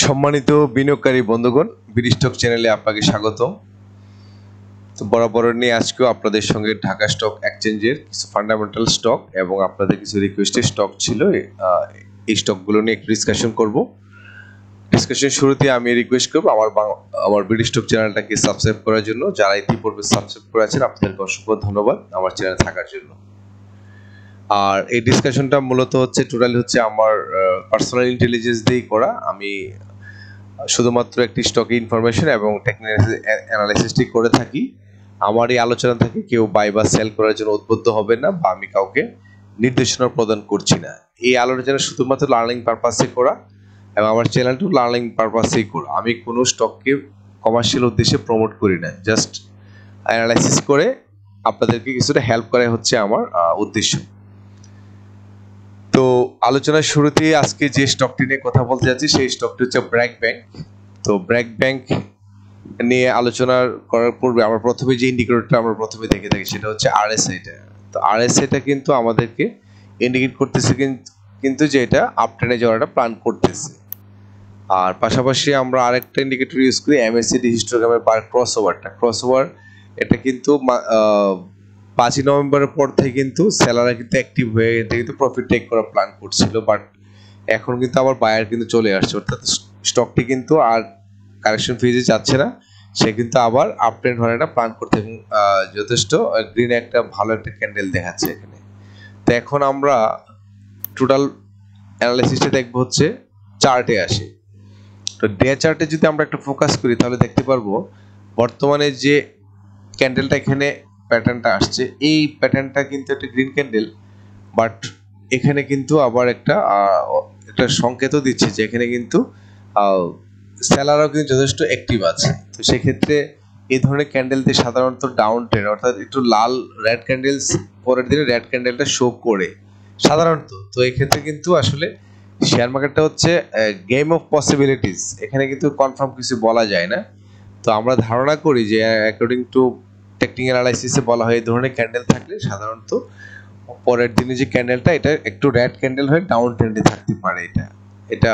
সম্মানিত বিনিয়োগকারী বন্ধুগণ, বিডি স্টক চ্যানেলে আপনাকে স্বাগতম। তো বরাবর নিয়ে আজকেও আপনাদের সঙ্গে ঢাকা স্টক এক্সচেঞ্জের কিছু ফান্ডামেন্টাল স্টক এবং আপনাদের কিছু রিকোয়েস্টেড স্টক ছিল, এই স্টকগুলো নিয়ে একটু ডিসকাশন করব। ডিসকাশন শুরুতে আমি রিকোয়েস্ট করব আমার বিডি স্টক চ্যানেলটাকে সাবস্ক্রাইব করার জন্য। যারা ইতিপূর্বে সাবস্ক্রাইব করে আছেন আপনাদেরকে অসংখ্য ধন্যবাদ আমার চ্যানেলে থাকার জন্য। আর এই ডিসকাশনটা মূলত টোটালি আমার পার্সোনাল ইন্টেলিজেন্স দিয়েই করা। আমি শুধুমাত্র একটি স্টক ইনফরমেশন এবং টেকনিক্যাল অ্যানালাইসিসটি করে থাকি। আমার এই আলোচনা থেকে কেউ বাই বা সেল করার জন্য উদ্বুদ্ধ হবে না, বা আমি কাউকে নির্দেশনা প্রদান করছি না। এই আলোচনা শুধুমাত্র লার্নিং পারপাসে করা এবং আমার চ্যানেলটা লার্নিং পারপাসেই করা। আমি কোনো স্টককে কমার্শিয়াল উদ্দেশ্যে প্রমোট করি না, জাস্ট অ্যানালাইসিস করে আপনাদেরকে কিছুটা হেল্প করা হচ্ছে আমার উদ্দেশ্য। তো আলোচনার শুরুতে আজকে যে স্টকটি নিয়ে কথা বলতে যাচ্ছি সেই স্টকটি হচ্ছে ব্র্যাক ব্যাংক। তো ব্র্যাক ব্যাংক নিয়ে আলোচনা করার পূর্বে আমরা প্রথমে যে ইন্ডিকেটরটা আমরা প্রথমে দেখে থাকি সেটা হচ্ছে আরএসআইটা। তো আরএসআইটা কিন্তু আমাদেরকে ইন্ডিকেট করতেছে কিন্তু যে এটা আপট্রেন্ডে যাওয়াটা প্ল্যান করতেছে। আর পাশাপাশি আমরা আরেকটা ইন্ডিকেটর ইউজ করি, এমএসসিডি হিস্টোগ্রামের বার ক্রসওভার। এটা কিন্তু 5 নভেম্বরের পর থেকে কিন্তু সেলাররা কিন্তু অ্যাক্টিভ হয়ে এটা কিন্তু প্রফিট টেক করা প্ল্যান করছিল, বাট এখন কিন্তু আবার বায়ার কিন্তু চলে আসছে, অর্থাৎ স্টকটি কিন্তু আর কারেকশন ফেজে যাচ্ছে না, সে কিন্তু আবার আপ ট্রেন্ড হওয়ার একটা প্ল্যান করতে এবং যথেষ্ট গ্রিন একটা ভালো একটা ক্যান্ডেল দেখাচ্ছে এখানে। তো এখন আমরা টোটাল অ্যানালাইসিসটা দেখবো হচ্ছে চার্টে আসে। তো ডে চার্টে যদি আমরা একটা ফোকাস করি তাহলে দেখতে পারবো বর্তমানে যে ক্যান্ডেলটা এখানে প্যাটার্নটা আসছে, এই প্যাটার্নটা কিন্তু একটা গ্রিন ক্যান্ডেল, বাট এখানে কিন্তু আবার একটা সংকেত দিচ্ছে যে এখানে কিন্তু সেলারও কিন্তু যথেষ্ট অ্যাক্টিভ আছে। তো সেক্ষেত্রে এই ধরনের ক্যান্ডেলতে সাধারণত ডাউন ট্রেন্ড, অর্থাৎ একটু লাল রেড ক্যান্ডেলস পরের দিনে রেড ক্যান্ডেলটা শো করে সাধারণত। তো এই ক্ষেত্রে কিন্তু আসলে শেয়ার মার্কেটটা হচ্ছে গেম অফ পসিবিলিটিস, এখানে কিন্তু কনফার্ম কিছু বলা যায় না। তো আমরা ধারণা করি যে অ্যাকর্ডিং টু টেকনিক্যাল অ্যানালাইসিসে বলা হয় এই ধরনের ক্যান্ডেল থাকলে সাধারণত পরের দিনে যে ক্যান্ডেলটা এটা একটু রেড ক্যান্ডেল হয়ে ডাউন ট্রেন্ডে থাকতে পারে। এটা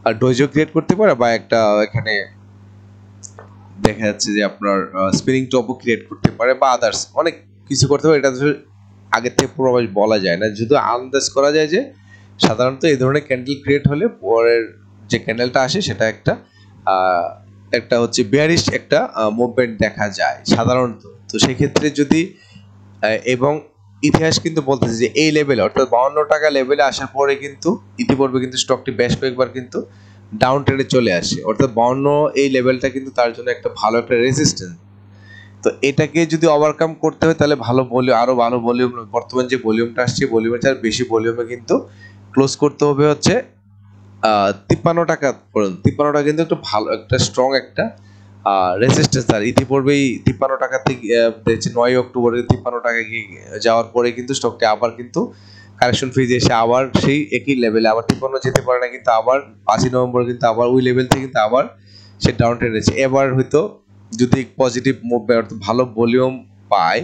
আর ডোজো ক্রিয়েট করতে পারে, বা একটা এখানে দেখা যাচ্ছে যে আপনার স্পিনিং টপও ক্রিয়েট করতে পারে, বা আদার্স অনেক কিছু করতে পারে। এটা আগে থেকে পুরোপুরি বলা যায় না, যদি আন্দাজ করা যায় যে সাধারণত এই ধরনের ক্যান্ডেল ক্রিয়েট হলে পরের যে ক্যান্ডেলটা আসে সেটা একটা হচ্ছে বেয়ারিশ একটা মুভমেন্ট দেখা যায় সাধারণত। তো সেক্ষেত্রে যদি এবং ইতিহাস কিন্তু বলতেছে যে এই লেভেলে অর্থাৎ 52 টাকা লেভেলে আসার পরে কিন্তু ইতিপূর্বে কিন্তু স্টকটি বেশ কয়েকবার কিন্তু ডাউন ট্রেন্ডে চলে আসে, অর্থাৎ 52 এই লেভেলটা কিন্তু তার জন্য একটা ভালো একটা রেজিস্ট্যান্স। তো এটাকে যদি ওভারকাম করতে হয় তাহলে আরো ভালো ভলিউম, বর্তমান যে ভলিউমটা আসছে ভলিউমের চেয়ে বেশি ভলিউমে কিন্তু ক্লোজ করতে হবে হচ্ছে 53 টাকা পর্যন্ত। 53 টাকা কিন্তু একটা ভালো একটা স্ট্রং একটা রেজিস্ট্যান্স। আর ইতিপূর্বেই 53 টাকা থেকে 9 অক্টোবরে 53 টাকা গিয়ে যাওয়ার পরে কিন্তু স্টকটি আবার কিন্তু কারেকশন ফেজে এসে আবার সেই একই লেভেলে আবার 53 যেতে পারে না, কিন্তু আবার 5 নভেম্বর কিন্তু আবার ওই লেভেল থেকে কিন্তু আবার সে ডাউন ট্রেন্ড আছে। এবার হয়তো যদি পজিটিভ মুভমেন্ট অর্থাৎ ভালো ভলিউম পায়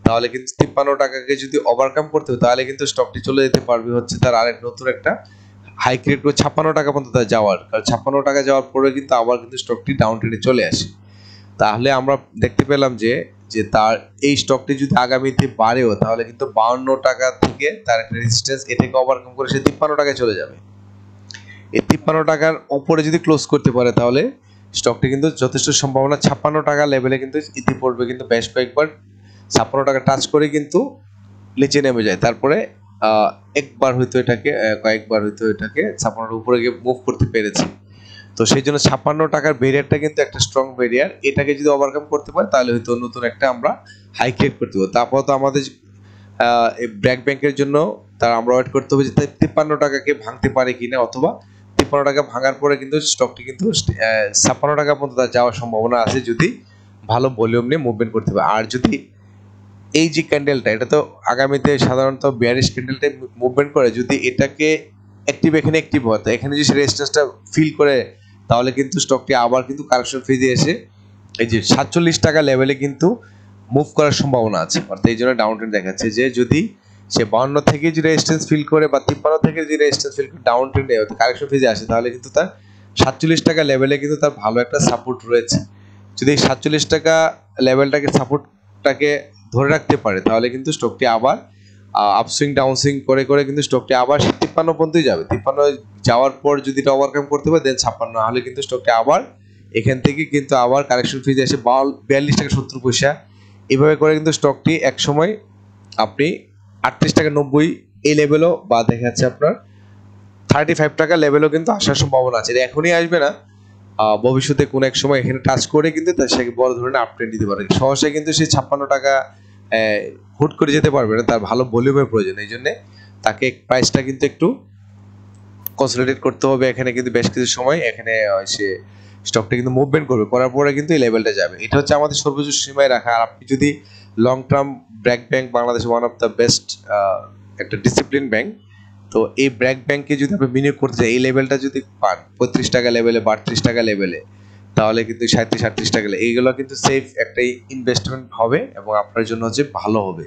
তাহলে কিন্তু 53 টাকাকে যদি ওভারকাম করতে হয় তাহলে কিন্তু স্টকটি চলে যেতে পারবে হচ্ছে তার আরেক নতুন একটা হাই ক্রিয়েট করে 56 টাকা পর্যন্ত যাওয়ার, কারণ 56 টাকা যাওয়ার পরে কিন্তু আবার কিন্তু স্টকটি ডাউন ট্রেন্ডে চলে আসে। তাহলে আমরা দেখতে পেলাম যে তার এই স্টকটি যদি আগামীতে বাড়েও তাহলে কিন্তু 52 টাকা থেকে তার একটা রেজিস্ট্যান্স এটাকে ওভারকাম করে সে 53 টাকায় চলে যাবে। এই 53 টাকার উপরে যদি ক্লোজ করতে পারে তাহলে স্টকটি কিন্তু যথেষ্ট সম্ভাবনা 56 টাকা লেভেলে কিন্তু ইতিপূর্বে কিন্তু বেশ কয়েকবার 56 টাকা টাচ করে কিন্তু নিচে নেমে যায়, তারপরে কয়েকবার হয়তো এটাকে 56 উপরে গিয়ে মুভ করতে পেরেছে। তো সেই জন্য 56 টাকার ব্যারিয়ারটা কিন্তু একটা স্ট্রং ব্যারিয়ার, এটাকে যদি ওভারকাম করতে পারে তাহলে হয়তো নতুন একটা আমরা হাই ক্রিয়েট করতে পারবো। তারপর তো আমাদের ব্র্যাক ব্যাংকের জন্য আমরা ওয়েট করতে হবে যে 53 টাকাকে ভাঙতে পারে কিনা, অথবা 53 টাকা ভাঙার পরে কিন্তু স্টকটি কিন্তু 56 টাকা পর্যন্ত যাওয়ার সম্ভাবনা আছে যদি ভালো ভলিউম নিয়ে মুভমেন্ট করতে পারে। আর যদি এই যে ক্যান্ডেলটা এটা তো আগামীতে সাধারণত বেয়ারিশ ক্যান্ডেলটা মুভমেন্ট করে, যদি এটাকে এখানে অ্যাক্টিভ হয় তো এখানে যদি রেজিস্ট্যান্সটা ফিল করে তাহলে কিন্তু স্টকটি আবার কিন্তু কারেকশন ফেজে এসে এই যে 47 টাকা লেভেলে কিন্তু মুভ করার সম্ভাবনা আছে। অর্থাৎ এই জন্য ডাউন ট্রেন্ড দেখাচ্ছে যে যদি সে 52 থেকে যদি রেজিস্ট্যান্স ফিল করে বা 53 থেকে যদি রেজিস্ট্যান্স ফিল করে ডাউন ট্রেন্ডে কারেকশন ফেজে আসে তাহলে কিন্তু তার 47 টাকা লেভেলে কিন্তু তার ভালো একটা সাপোর্ট রয়েছে। যদি এই 47 টাকা লেভেলটাকে সাপোর্টটাকে ধরে রাখতে পারে তাহলে কিন্তু স্টকটি আবার আপসুইং ডাউনসুইং করে করে কিন্তু স্টকটি আবার 53 পর্যন্তই যাবে। 53 যাওয়ার পর যদি এটা ওভারকাম করতে পারে দেন 56, হলে কিন্তু স্টকটি আবার এখান থেকে কিন্তু আবার কারেকশন ফেজে এসে 42 টাকা 70 পয়সা এভাবে করে কিন্তু স্টকটি এক সময় আপনি 38 টাকা 90 এই লেভেলও বা দেখা যাচ্ছে আপনার 35 টাকা লেভেলও কিন্তু আসার সম্ভাবনা আছে। এখনই আসবে না, ভবিষ্যতে কোনো এক সময় এখানে টাচ করে কিন্তু সে বড় ধরনের আপট্রেন্ড দিতে পারে। সহসায় কিন্তু সেই 56 টাকা হুট করে যেতে পারবে না, তার ভালো ভলিউমের প্রয়োজন। এই জন্য তাকে প্রাইসটা কিন্তু একটু কনসলিডেট করতে হবে। এখানে কিন্তু বেশ কিছু সময় এখানে সে স্টকটা কিন্তু মুভমেন্ট করবে, করার পরে কিন্তু এই লেভেলটা যাবে। এটা হচ্ছে আমাদের সর্বোচ্চ সীমায় রাখা। আর আপনি যদি long term BRAC bank Bangladesh one of the best একটা ডিসিপ্লিন ব্যাংক, তো এই ব্র্যাক ব্যাংকে যদি আপনি বিনিয়োগ করতে চাই এই লেভেলটা যদি পান 35 টাকা লেভেলে 32 টাকা লেভেলে, তাহলে কিন্তু 37-38 টাকা এইগুলো কিন্তু সেফ একটা ইনভেস্টমেন্ট হবে এবং আপনার জন্য হচ্ছে ভালো হবে।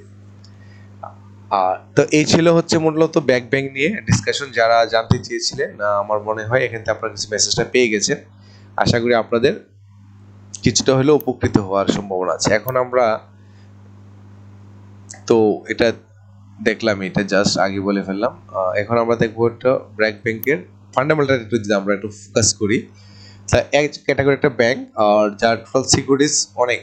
তো এই ছিল হচ্ছে মূলত ব্র্যাক ব্যাংক নিয়ে ডিসকাশন। যারা জানতে চেয়েছিলেন আমার মনে হয় এখান থেকে আপনারা কিছু মেসেজটা পেয়ে গেছেন। আশা করি আপনাদের কিছুটা হলেও উপকৃত হওয়ার সম্ভাবনা আছে। এখন আমরা তো এটা দেখলাম, এটা জাস্ট আগে বলে ফেললাম। এখন আমরা দেখবো একটা ব্র্যাক ব্যাংকের ফান্ডামেন্টাল একটু যদি আমরা একটু ফোকাস করি। তা এক ক্যাটাগরি একটা ব্যাংক আর যার টোটাল সিকিউরিটিজ অনেক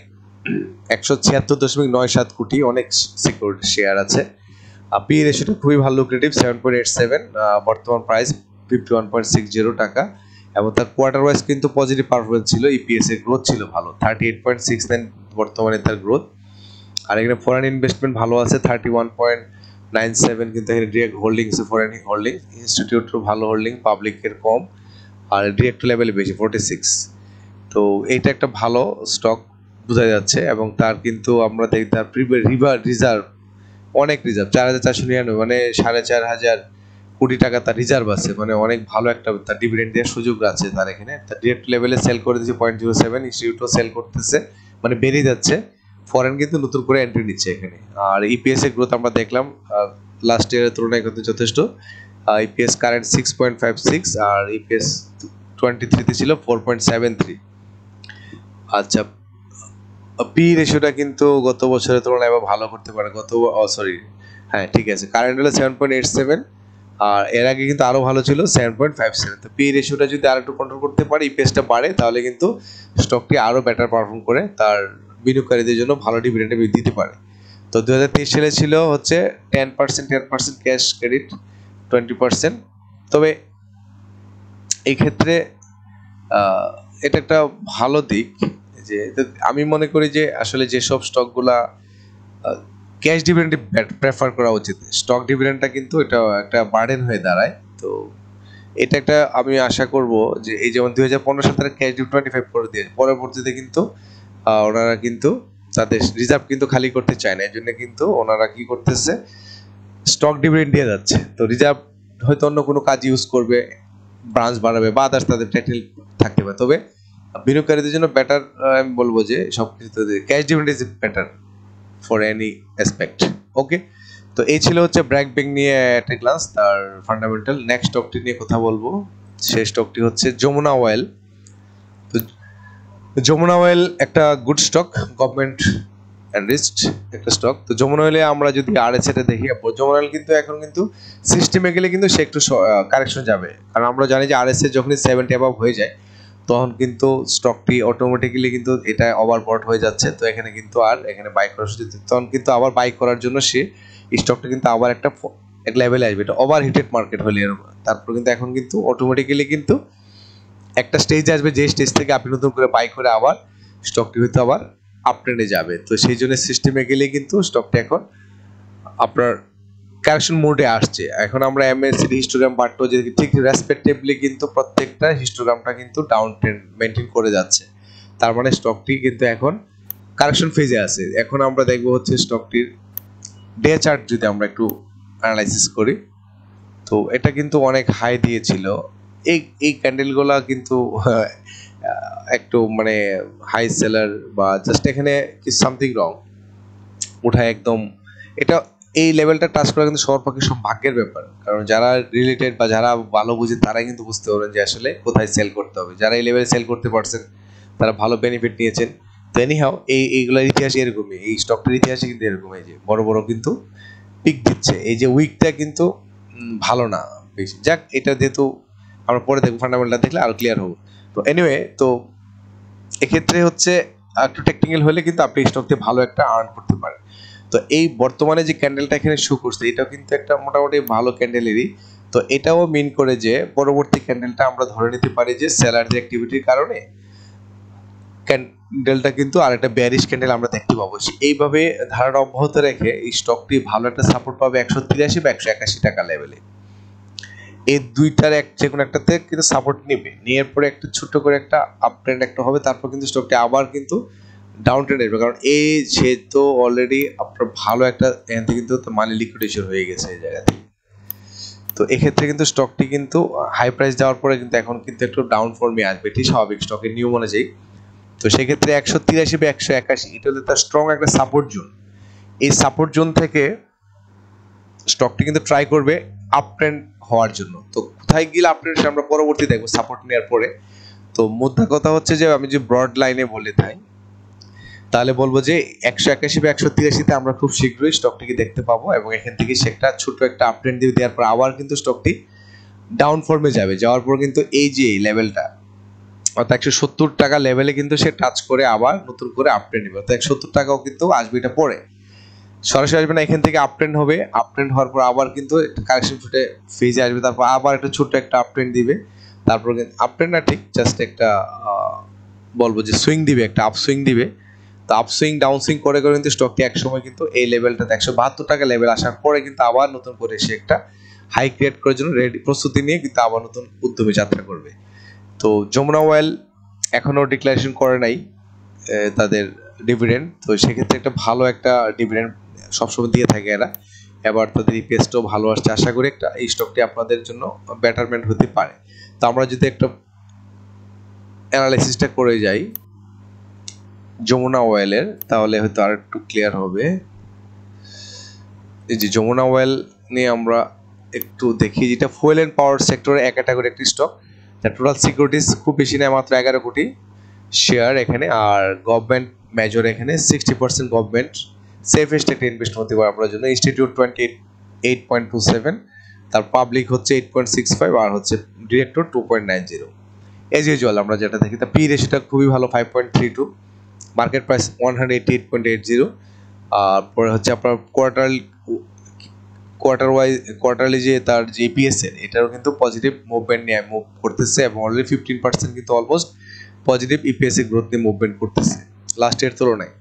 176.97 কোটি, অনেক সিকিউরিটি শেয়ার আছে। পি রেশিওটা খুবই ভালো, লুক্রেটিভ 7.87, বর্তমান প্রাইস 51.60 টাকা এবং তার কোয়ার্টার ওয়াইজ কিন্তু পজিটিভ পারফরমেন্স ছিল। ইপিএস এর গ্রোথ ছিল ভালো 38.69 বর্তমানে তার গ্রোথ। আর এখানে ফরেন ইনভেস্টমেন্ট ভালো আছে 31.97, কিন্তু এখানে ডিরেক্ট হোল্ডিংস ফরেন হোল্ডিং, ইনস্টিটিউটের ভালো হোল্ডিং, পাবলিকের কম আর ডিরেক্ট লেভেলে বেশি 46। তো এইটা একটা ভালো স্টক বোঝা যাচ্ছে এবং তার কিন্তু আমরা দেখি তার রিজার্ভ অনেক, রিজার্ভ 4,499, মানে 4,500 কোটি টাকা তার রিজার্ভ আছে, মানে অনেক ভালো একটা তার ডিভিডেন্ড দেওয়ার সুযোগ আছে তার এখানে। তার ডিরেক্ট লেভেলে সেল করে দিচ্ছে 0.07, ইনস্টিটিউটও সেল করতেছে, মানে বেরিয়ে যাচ্ছে। ফরেন কিন্তু নতুন করে এন্ট্রি নিচ্ছে এখানে। আর ইপিএস এর গ্রোথ আমরা দেখলাম লাস্ট ইয়ারের তুলনায় কিন্তু যথেষ্ট। ইপিএস কারেন্ট 6.56 আর ইপিএস 23 তে ছিল 4.73। আচ্ছা, পি রেশিওটা কিন্তু গত বছরের তুলনায় এবার ভালো করতে পারে। হ্যাঁ ঠিক আছে, কারেন্ট হলো 7.87 আর এর আগে কিন্তু আরো ভালো ছিল 7.57। তো পি রেশিওটা যদি আরেকটু কন্ট্রোল করতে পারে, ইপিএসটা বাড়ে, তাহলে কিন্তু স্টকটি আরো বেটার পারফর্ম করে তার বিনিয়োগকারীদের জন্য ভালো ডিভিডেন্ড দিতে পারে। তো 2023 সালে ছিল হচ্ছে 10% ক্যাশ ক্রেডিট 20%। তবে এই ক্ষেত্রে এটা একটা ভালো দিক যে আমি মনে করি যে আসলে যেসব স্টকগুলা ক্যাশ ডিভিডেন্ড প্রেফার করা উচিত, স্টক ডিভিডেন্ডটা কিন্তু এটা একটা বার্ডেন হয়ে দাঁড়ায়। তো এটা একটা আমি আশা করব যে এই যেমন 2015 সালে ক্যাশ ডিভিডেন্ড 25 করে দিয়ে পরবর্তীতে কিন্তু ওনারা কিন্তু তাদের রিজার্ভ কিন্তু খালি করতে চায় না, এই জন্য কিন্তু ওনারা কি করতেছে স্টক ডিভিডেন্ড দিয়ে যাচ্ছে। তো রিজার্ভ হয়তো অন্য কোনো কাজ ইউজ করবে, ব্রাঞ্চ বাড়াবে বা আদার্স তাদের টাইটেল থাকতে পারে। তবে বিনিয়োগকারীদের জন্য বেটার আমি বলবো যে সবকিছু cash dividend is better for any aspect. Okay, তো এই ছিল হচ্ছে ব্র্যাক ব্যাংক নিয়ে একটা গ্লান্স তার ফান্ডামেন্টাল। নেক্সট স্টকটি নিয়ে কথা বলবো, সেই স্টকটি হচ্ছে যমুনা অয়েল। তো যমুনা অয়েল একটা গুড স্টক, গভর্নমেন্ট এনরিচড একটা স্টক। তো যমুনা অয়েলে আমরা যদি আরএসএ টা দেখি, যমুনা অয়েল কিন্তু এখন কিন্তু সিস্টেমে কিন্তু সে একটু কারেকশন যাবে, কারণ আমরা জানি যে আরএসএ যখনই 70 অ্যাবাভ হয়ে যায় তখন কিন্তু স্টকটি অটোমেটিক্যালি কিন্তু এটা ওভারবট হয়ে যাচ্ছে। তো এখানে কিন্তু আর এখানে বাই করার সুযোগ, তখন কিন্তু আবার বাই করার জন্য সে স্টকটা কিন্তু আবার একটা এক লেভেলে আসবে, এটা ওভার হিটেড মার্কেট হলে তারপর কিন্তু এখন কিন্তু অটোমেটিক্যালি কিন্তু একটা স্টেজ আসবে, যে স্টেজ থেকে আপনি নতুন করে বাই করে আবার স্টকটি হয়তো আবার আপট্রেন্ডে যাবে। তো সেই জন্য সিস্টেমে গেলে কিন্তু স্টকটা এখন আপনার কারেকশন মোডে আসছে। এখন আমরা এমএসসি হিস্টোগ্রাম বাট্টো যে ঠিক রেসপেক্টিভলি কিন্তু প্রত্যেকটা হিস্টোগ্রামটা কিন্তু ডাউন ট্রেন্ড মেনটেন করে যাচ্ছে, তার মানে স্টকটি কিন্তু এখন কারেকশন ফেজে আছে। এখন আমরা দেখবো হচ্ছে স্টকটির ডে চার্ট যদি আমরা একটু অ্যানালাইসিস করি, তো এটা কিন্তু অনেক হাই দিয়েছিল। এই ক্যান্ডেলগুলা কিন্তু একটু মানে হাই সেলার বা জাস্ট এখানে কি সামথিং রং উঠায় একদম, এটা এই লেভেলটা টাচ করা কিন্তু সবার পক্ষে সব ভাগ্যের ব্যাপার, কারণ যারা রিলেটেড বা যারা ভালো বুঝে তারাই কিন্তু বুঝতে পারবেন যে আসলে কোথায় সেল করতে হবে। যারা এই লেভেলে সেল করতে পারছেন তারা ভালো বেনিফিট নিয়েছেন। তো এনিহাও এইগুলোর ইতিহাস এরকমই, এই স্টকটার ইতিহাসে কিন্তু এরকম, এই যে বড় বড় কিন্তু পিক দিচ্ছে, এই যে উইকটা কিন্তু ভালো না বেশি। যাক, এটা যেহেতু আমরা পরে দেখবো, ফান্ডামেন্টাল দেখলে আরো ক্লিয়ার হবো। তো এনিওয়ে, তো এক্ষেত্রে হচ্ছে একটু টেকনিক্যাল হলে কিন্তু আপনি স্টক দিয়ে ভালো একটা আর্ন করতে পারেন। তো এই বর্তমানে যে ক্যান্ডেলটা এখানে শো করছে, এটাও কিন্তু একটা মোটামুটি ভালো ক্যান্ডেলেরই। তো এটাও মিন করে যে পরবর্তী ক্যান্ডেলটা আমরা ধরে নিতে পারি যে সেলারদের অ্যাক্টিভিটির কারণে ক্যান্ডেলটা কিন্তু আর একটা বেয়ারিশ ক্যান্ডেল আমরা দেখতে পাবো। এইভাবে ধারণা অব্যাহত রেখে এই স্টকটি ভালো একটা সাপোর্ট পাবে 183 বা 181 টাকা লেভেলে। এই দুইটার যে কোনো একটাতে কিন্তু সাপোর্ট নেবে, নেওয়ার পরে একটা ছোট্ট করে একটা আপ ট্রেন্ড একটা হবে, তারপর কিন্তু স্টকটি আবার কিন্তু ডাউন ট্রেন্ড আসবে, কারণ এই সে তো অলরেডি আপনার ভালো একটা এখান থেকে কিন্তু মানি লিকুইডেশন হয়ে গেছে এই জায়গাতে। তো এক্ষেত্রে কিন্তু স্টকটি কিন্তু হাই প্রাইস যাওয়ার পরে কিন্তু এখন কিন্তু একটু ডাউন ফর্মে আসবে, এটি স্বাভাবিক স্টকের নিয়ম অনুযায়ী। তো সেক্ষেত্রে 183 বা 181 এটা হলো তার স্ট্রং একটা সাপোর্ট জোন। এই সাপোর্ট জোন থেকে স্টকটি কিন্তু ট্রাই করবে আপ ট্রেন্ড হওয়ার জন্য। তো কোথায় গেলে আপ ট্রেন্ড আমরা পরবর্তী দেখবো সাপোর্ট নেওয়ার পরে। তো মোদ্দা কথা হচ্ছে যে আমি যে ব্রড লাইনে বলে থাই, তাহলে বলবো যে 181 বা 183-তে আমরা খুব শীঘ্রই স্টকটিকে দেখতে পাবো, এবং এখান থেকে সে একটা ছোট একটা আপ ট্রেন্ড দিয়ে দেওয়ার পর আবার কিন্তু স্টকটি ডাউন ফর্মে যাবে, যাওয়ার পর কিন্তু এই যে লেভেলটা অর্থাৎ 170 টাকা লেভেলে কিন্তু সে টাচ করে আবার নতুন করে আপ ট্রেন্ড নেবে, অর্থাৎ 170 টাকাও কিন্তু আসবে, এটা পরে সরাসরি আসবে না, এখান থেকে আপ ট্রেন্ড হবে, আপ ট্রেন্ড হওয়ার পর আবার কিন্তু কারেকশন ফুটে ফেজে আসবে, তারপর আবার একটা ছোট্ট একটা আপ ট্রেন্ড দিবে, তারপর আপ ট্রেন্ড না, ঠিক জাস্ট একটা বলবো যে সুইং দিবে, একটা আপ সুইং দিবে। তো আপ সুইং ডাউন সুইং করে করে কিন্তু স্টকটি একসময় কিন্তু এই লেভেলটাতে 172 টাকা লেভেল আসার পরে কিন্তু আবার নতুন করে সে একটা হাই ক্রিয়েট করার জন্য রেডি প্রস্তুতি নিয়ে কিন্তু আবার নতুন উদ্যমে যাত্রা করবে। তো যমুনা অয়েল এখনো ডিক্লারেশন করে নাই তাদের ডিভিডেন্ড, তো সেক্ষেত্রে একটা ভালো একটা ডিভিডেন্ড সবসময় দিয়ে থাকে এরা, এবার তাদের ইপিএসটাও ভালো আসছে, আশা করি একটা এই স্টকটি আপনাদের জন্য বেটারমেন্ট হতে পারে। তো আমরা যদি একটা অ্যানালাইসিসটা করে যাই যমুনা অয়েলের, তাহলে হয়তো আর একটু ক্লিয়ার হবে। এই যে যমুনা অয়েল নিয়ে আমরা একটু দেখি, যেটা ফুয়েল এন্ড পাওয়ার সেক্টরে এক ক্যাটাগরি একটি স্টক, তার টোটাল সিকিউরিটিজ খুব বেশি নেয়, মাত্র 11 কোটি শেয়ার এখানে, আর গভর্নমেন্ট মেজর এখানে 60% গভর্নমেন্ট, সেফেস্ট একটা ইনভেস্ট হতে পারে আপনার জন্য। ইনস্টিটিউট 28.27, তার পাবলিক হচ্ছে 8.65, আর হচ্ছে ডিরেক্টর 2.90। এজ ইউজুয়াল আমরা যেটা দেখি, তা পি রেশিওটা খুবই ভালো 5.32, মার্কেট প্রাইস 188.80, আর পরে হচ্ছে আপনার কোয়ার্টারলি যে তার যে ইপিএস এর এটারও কিন্তু পজিটিভ মুভমেন্ট নিয়ে মুভ করতেছে, এবং অলরেডি 15% কিন্তু অলমোস্ট পজিটিভ ইপিএস এর গ্রোথ নিয়ে মুভমেন্ট করতেছে লাস্ট এর তুলনায়।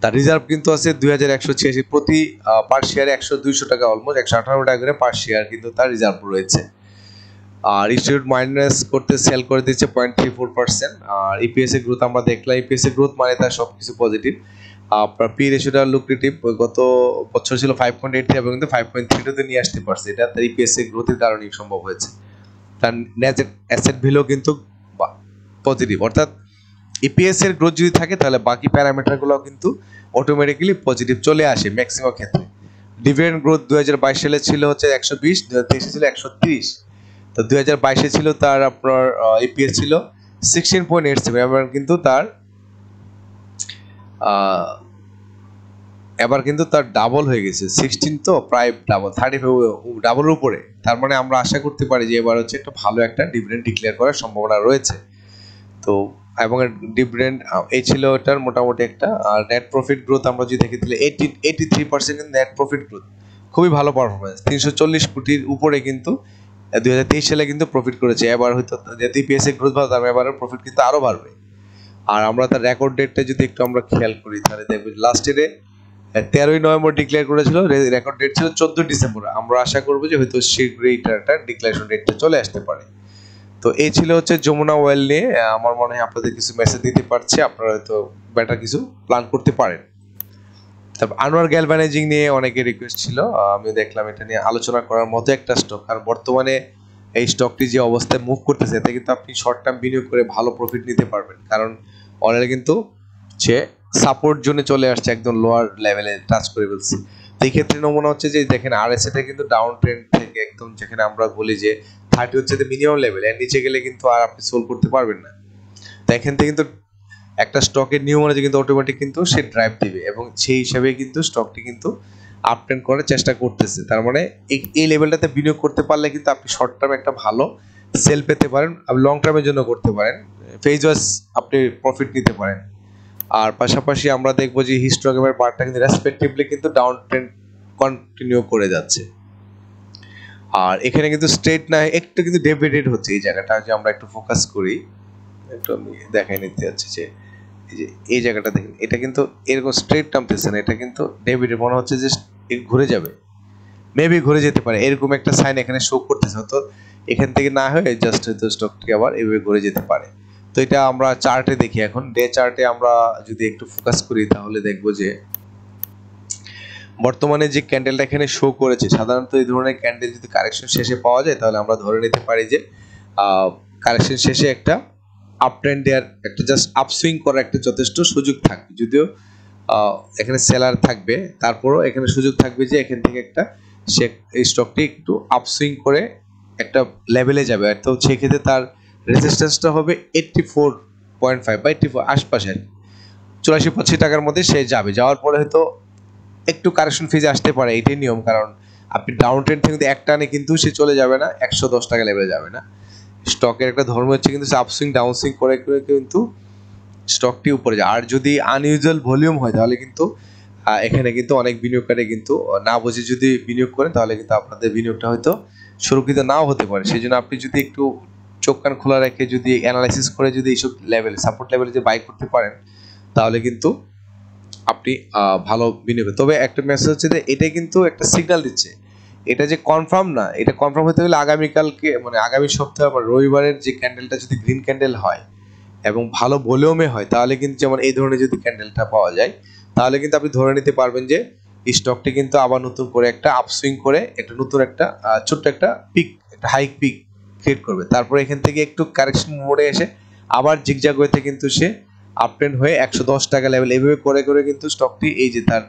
তার রিজার্ভ কিন্তু আছে 2186, প্রতি পার শেয়ারে 200 টাকা, অলমোস্ট 118 টাকা করে পার শেয়ার কিন্তু তার রিজার্ভ রয়েছে। আর ইনস্টিটিউট মাইনাস করতে সেল করে দিচ্ছে 0.34%। আর ইপিএস এর গ্রোথ আমরা দেখলাম, ইপিএস এর গ্রোথ মানে তার সবকিছু পজিটিভ। আপনার পি রেশিওটা লুক্রেটিভ, গত বছর ছিল 5.83 এবং কিন্তু 5.32 নিয়ে আসতে পারছে, এটা তার ইপিএস এর গ্রোথের কারণেই সম্ভব হয়েছে। তার নেট অ্যাসেট ভ্যালু কিন্তু পজিটিভ, অর্থাৎ ইপিএস এর গ্রোথ যদি থাকে তাহলে বাকি প্যারামিটারগুলো কিন্তু অটোমেটিক্যালি পজিটিভ চলে আসে ম্যাক্সিমাম ক্ষেত্রে। ডিভিডেন্ড গ্রোথ 2022 সালে ছিল হচ্ছে 120, 2023 ছিল 130। তো 2022 ছিল তার আপনার ইপিএস ছিল 16.87, এবার কিন্তু তার এবার কিন্তু তার ডাবল হয়ে গেছে, 16 তো প্রায় ডাবল, 35 ডাবলের উপরে। তার মানে আমরা আশা করতে পারি যে এবার হচ্ছে একটা ভালো একটা ডিভিডেন্ড ডিক্লেয়ার করার সম্ভাবনা রয়েছে। তো এবং ডিভিডেন্ড এই ছিল এটার মোটামুটি একটা। আর নেট প্রফিট গ্রোথ আমরা যদি দেখি তাহলে 83% নেট প্রফিট গ্রোথ, খুবই ভালো পারফরমেন্স, 340 কোটির উপরে কিন্তু 2023 সালে কিন্তু প্রফিট করেছে। এবার হয়তো যদি ইপিএস এর গ্রোথ ভালো, তবে এবারের প্রফিট কিন্তু আরো বাড়বে। আর আমরা তার রেকর্ড ডেটটা যদি একটু আমরা খেয়াল করি তাহলে দেখব লাস্ট ইয়ারে 13ই নভেম্বর ডিক্লেয়ার করেছিল, রেকর্ড ডেট ছিল 14 ডিসেম্বর। আমরা আশা করবো যে হয়তো শীঘ্রই এটা ডিক্লারেশন ডেটটা চলে আসতে পারে। তো এই ছিল হচ্ছে যমুনা অয়েল নিয়ে, আমার মনে হয় আপনাদের কিছু মেসেজ দিতে পারছে, আপনারা হয়তো বেটার কিছু প্ল্যান করতে পারেন। তারপর আনোয়ার গ্যালভানাইজিং নিয়ে অনেকের রিকোয়েস্ট ছিল, আমি দেখলাম এটা নিয়ে আলোচনা করার মতো একটা স্টক, কারণ বর্তমানে এই স্টকটি যে অবস্থায় মুভ করতেছে এতে কিন্তু আপনি শর্ট টার্ম বিনিয়োগ করে ভালো প্রফিট নিতে পারবেন, কারণ অলরেডি কিন্তু সে সাপোর্ট জোনে চলে আসছে, একদম লোয়ার লেভেলে টাচ করে ফেলছে। তো এই ক্ষেত্রে নমুনা হচ্ছে যে দেখেন আরএসএ টা কিন্তু ডাউন ট্রেন্ড থেকে একদম, যেখানে আমরা বলি যে 30 হচ্ছে যে মিনিমাম লেভেল, এর নিচে গেলে কিন্তু আর আপনি সোল করতে পারবেন না। তো এখান থেকে কিন্তু একটা স্টকের নিয়ম অনুযায়ী কিন্তু অটোমেটিক কিন্তু সে ড্রাইভ দিবে এবং সেই হিসাবে কিন্তু স্টকটি কিন্তু আপ ট্রেন্ড করার চেষ্টা করতেছে। তার মানে এই লেভেলটাতে বিনিয়োগ করতে পারলে কিন্তু আপনি শর্ট টার্মে একটা ভালো সেল পেতে পারেন, আপনি লং টার্মের জন্য করতে পারেন, ফেজ ওয়াইজ আপনি প্রফিট নিতে পারেন। আর পাশাপাশি আমরা দেখবো যে হিস্টোগ্রামের বারটা কিন্তু রেসপেক্টিভলি কিন্তু ডাউন ট্রেন্ড কন্টিনিউ করে যাচ্ছে। আর এখানে কিন্তু স্ট্রেট না, একটু কিন্তু ডেভিয়েটেড হচ্ছে এই জায়গাটা, যে আমরা একটু ফোকাস করি, একটু আমি দেখাই নিতে যাচ্ছি যে এই যে এই জায়গাটা দেখেন, এটা কিন্তু এরকম স্ট্রেট নামতেছে না, এটা কিন্তু ডেভিয়েটেড, মনে হচ্ছে যে ঘুরে যাবে, মেবি ঘুরে যেতে পারে, এরকম একটা সাইন এখানে শো করতেছে। তো এখান থেকে না হয়ে জাস্ট হয়তো স্টকটি আবার এভাবে ঘুরে যেতে পারে। তো এটা আমরা চার্টে দেখি, এখন ডে চার্টে আমরা যদি একটু ফোকাস করি তাহলে দেখবো যে বর্তমানে যে ক্যান্ডেলটা এখানে শো করেছে, সাধারণত এই ধরনের ক্যান্ডেল যদি কারেকশন শেষে পাওয়া যায় তাহলে আমরা ধরে নিতে পারি যে কারেকশন শেষে একটা আপ ট্রেন্ড দেওয়ার, একটা জাস্ট আপসুইং করার একটা যথেষ্ট সুযোগ থাকবে। যদিও এখানে সেলার থাকবে, তারপরও এখানে সুযোগ থাকবে যে এখান থেকে একটা এই স্টকটি একটু আপসুইং করে একটা লেভেলে যাবে। তো সেক্ষেত্রে তার রেজিস্ট্যান্সটা হবে 84.5 বা 84 আশপাশে, 84-85 টাকার মধ্যে সে যাবে। যাওয়ার পরে হয়তো একটু কারেকশন ফেজে আসতে পারে, এটাই নিয়ম, কারণ আপনি ডাউন ট্রেন্ড থেকে কিন্তু একটা টানে কিন্তু সে চলে যাবে না 110 টাকা লেভেলে যাবে না। স্টকের একটা ধর্ম হচ্ছে কিন্তু আপসুইং ডাউনসুইং করে করে কিন্তু স্টকটি উপরে যায়। আর যদি আনইউজুয়াল ভলিউম হয় তাহলে কিন্তু এখানে কিন্তু অনেক বিনিয়োগকারী কিন্তু না বুঝে যদি বিনিয়োগ করেন তাহলে কিন্তু আপনাদের বিনিয়োগটা হয়তো সুরক্ষিত নাও হতে পারে। সেই জন্য আপনি যদি একটু চোখ কান খোলা রেখে যদি অ্যানালাইসিস করে যদি এইসব লেভেলে, সাপোর্ট লেভেলে যে বাই করতে পারেন তাহলে কিন্তু আপনি ভালো বিনিয়োগ। তবে একটা মেসেজ হচ্ছে যে এটা কিন্তু একটা সিগন্যাল দিচ্ছে, এটা যে কনফার্ম না, এটা কনফার্ম হতে গেলে আগামীকালকে মানে আগামী সপ্তাহে বা রবিবারের যে ক্যান্ডেলটা যদি গ্রিন ক্যান্ডেল হয় এবং ভালো ভলিউমে হয় তাহলে কিন্তু, যেমন এই ধরনের যদি ক্যান্ডেলটা পাওয়া যায় তাহলে কিন্তু আপনি ধরে নিতে পারবেন যে স্টকটি কিন্তু আবার নতুন করে একটা আপসুইং করে একটা নতুন একটা ছোট্ট একটা পিক, একটা হাই পিক ক্রিয়েট করবে। তারপরে এখান থেকে একটু কারেকশন মোডে এসে আবার জিগজাগ হইতে কিন্তু সে আপট্রেন্ড হয়ে 110 টাকা লেভেল এভাবে করে করে কিন্তু স্টকটি এই যে তার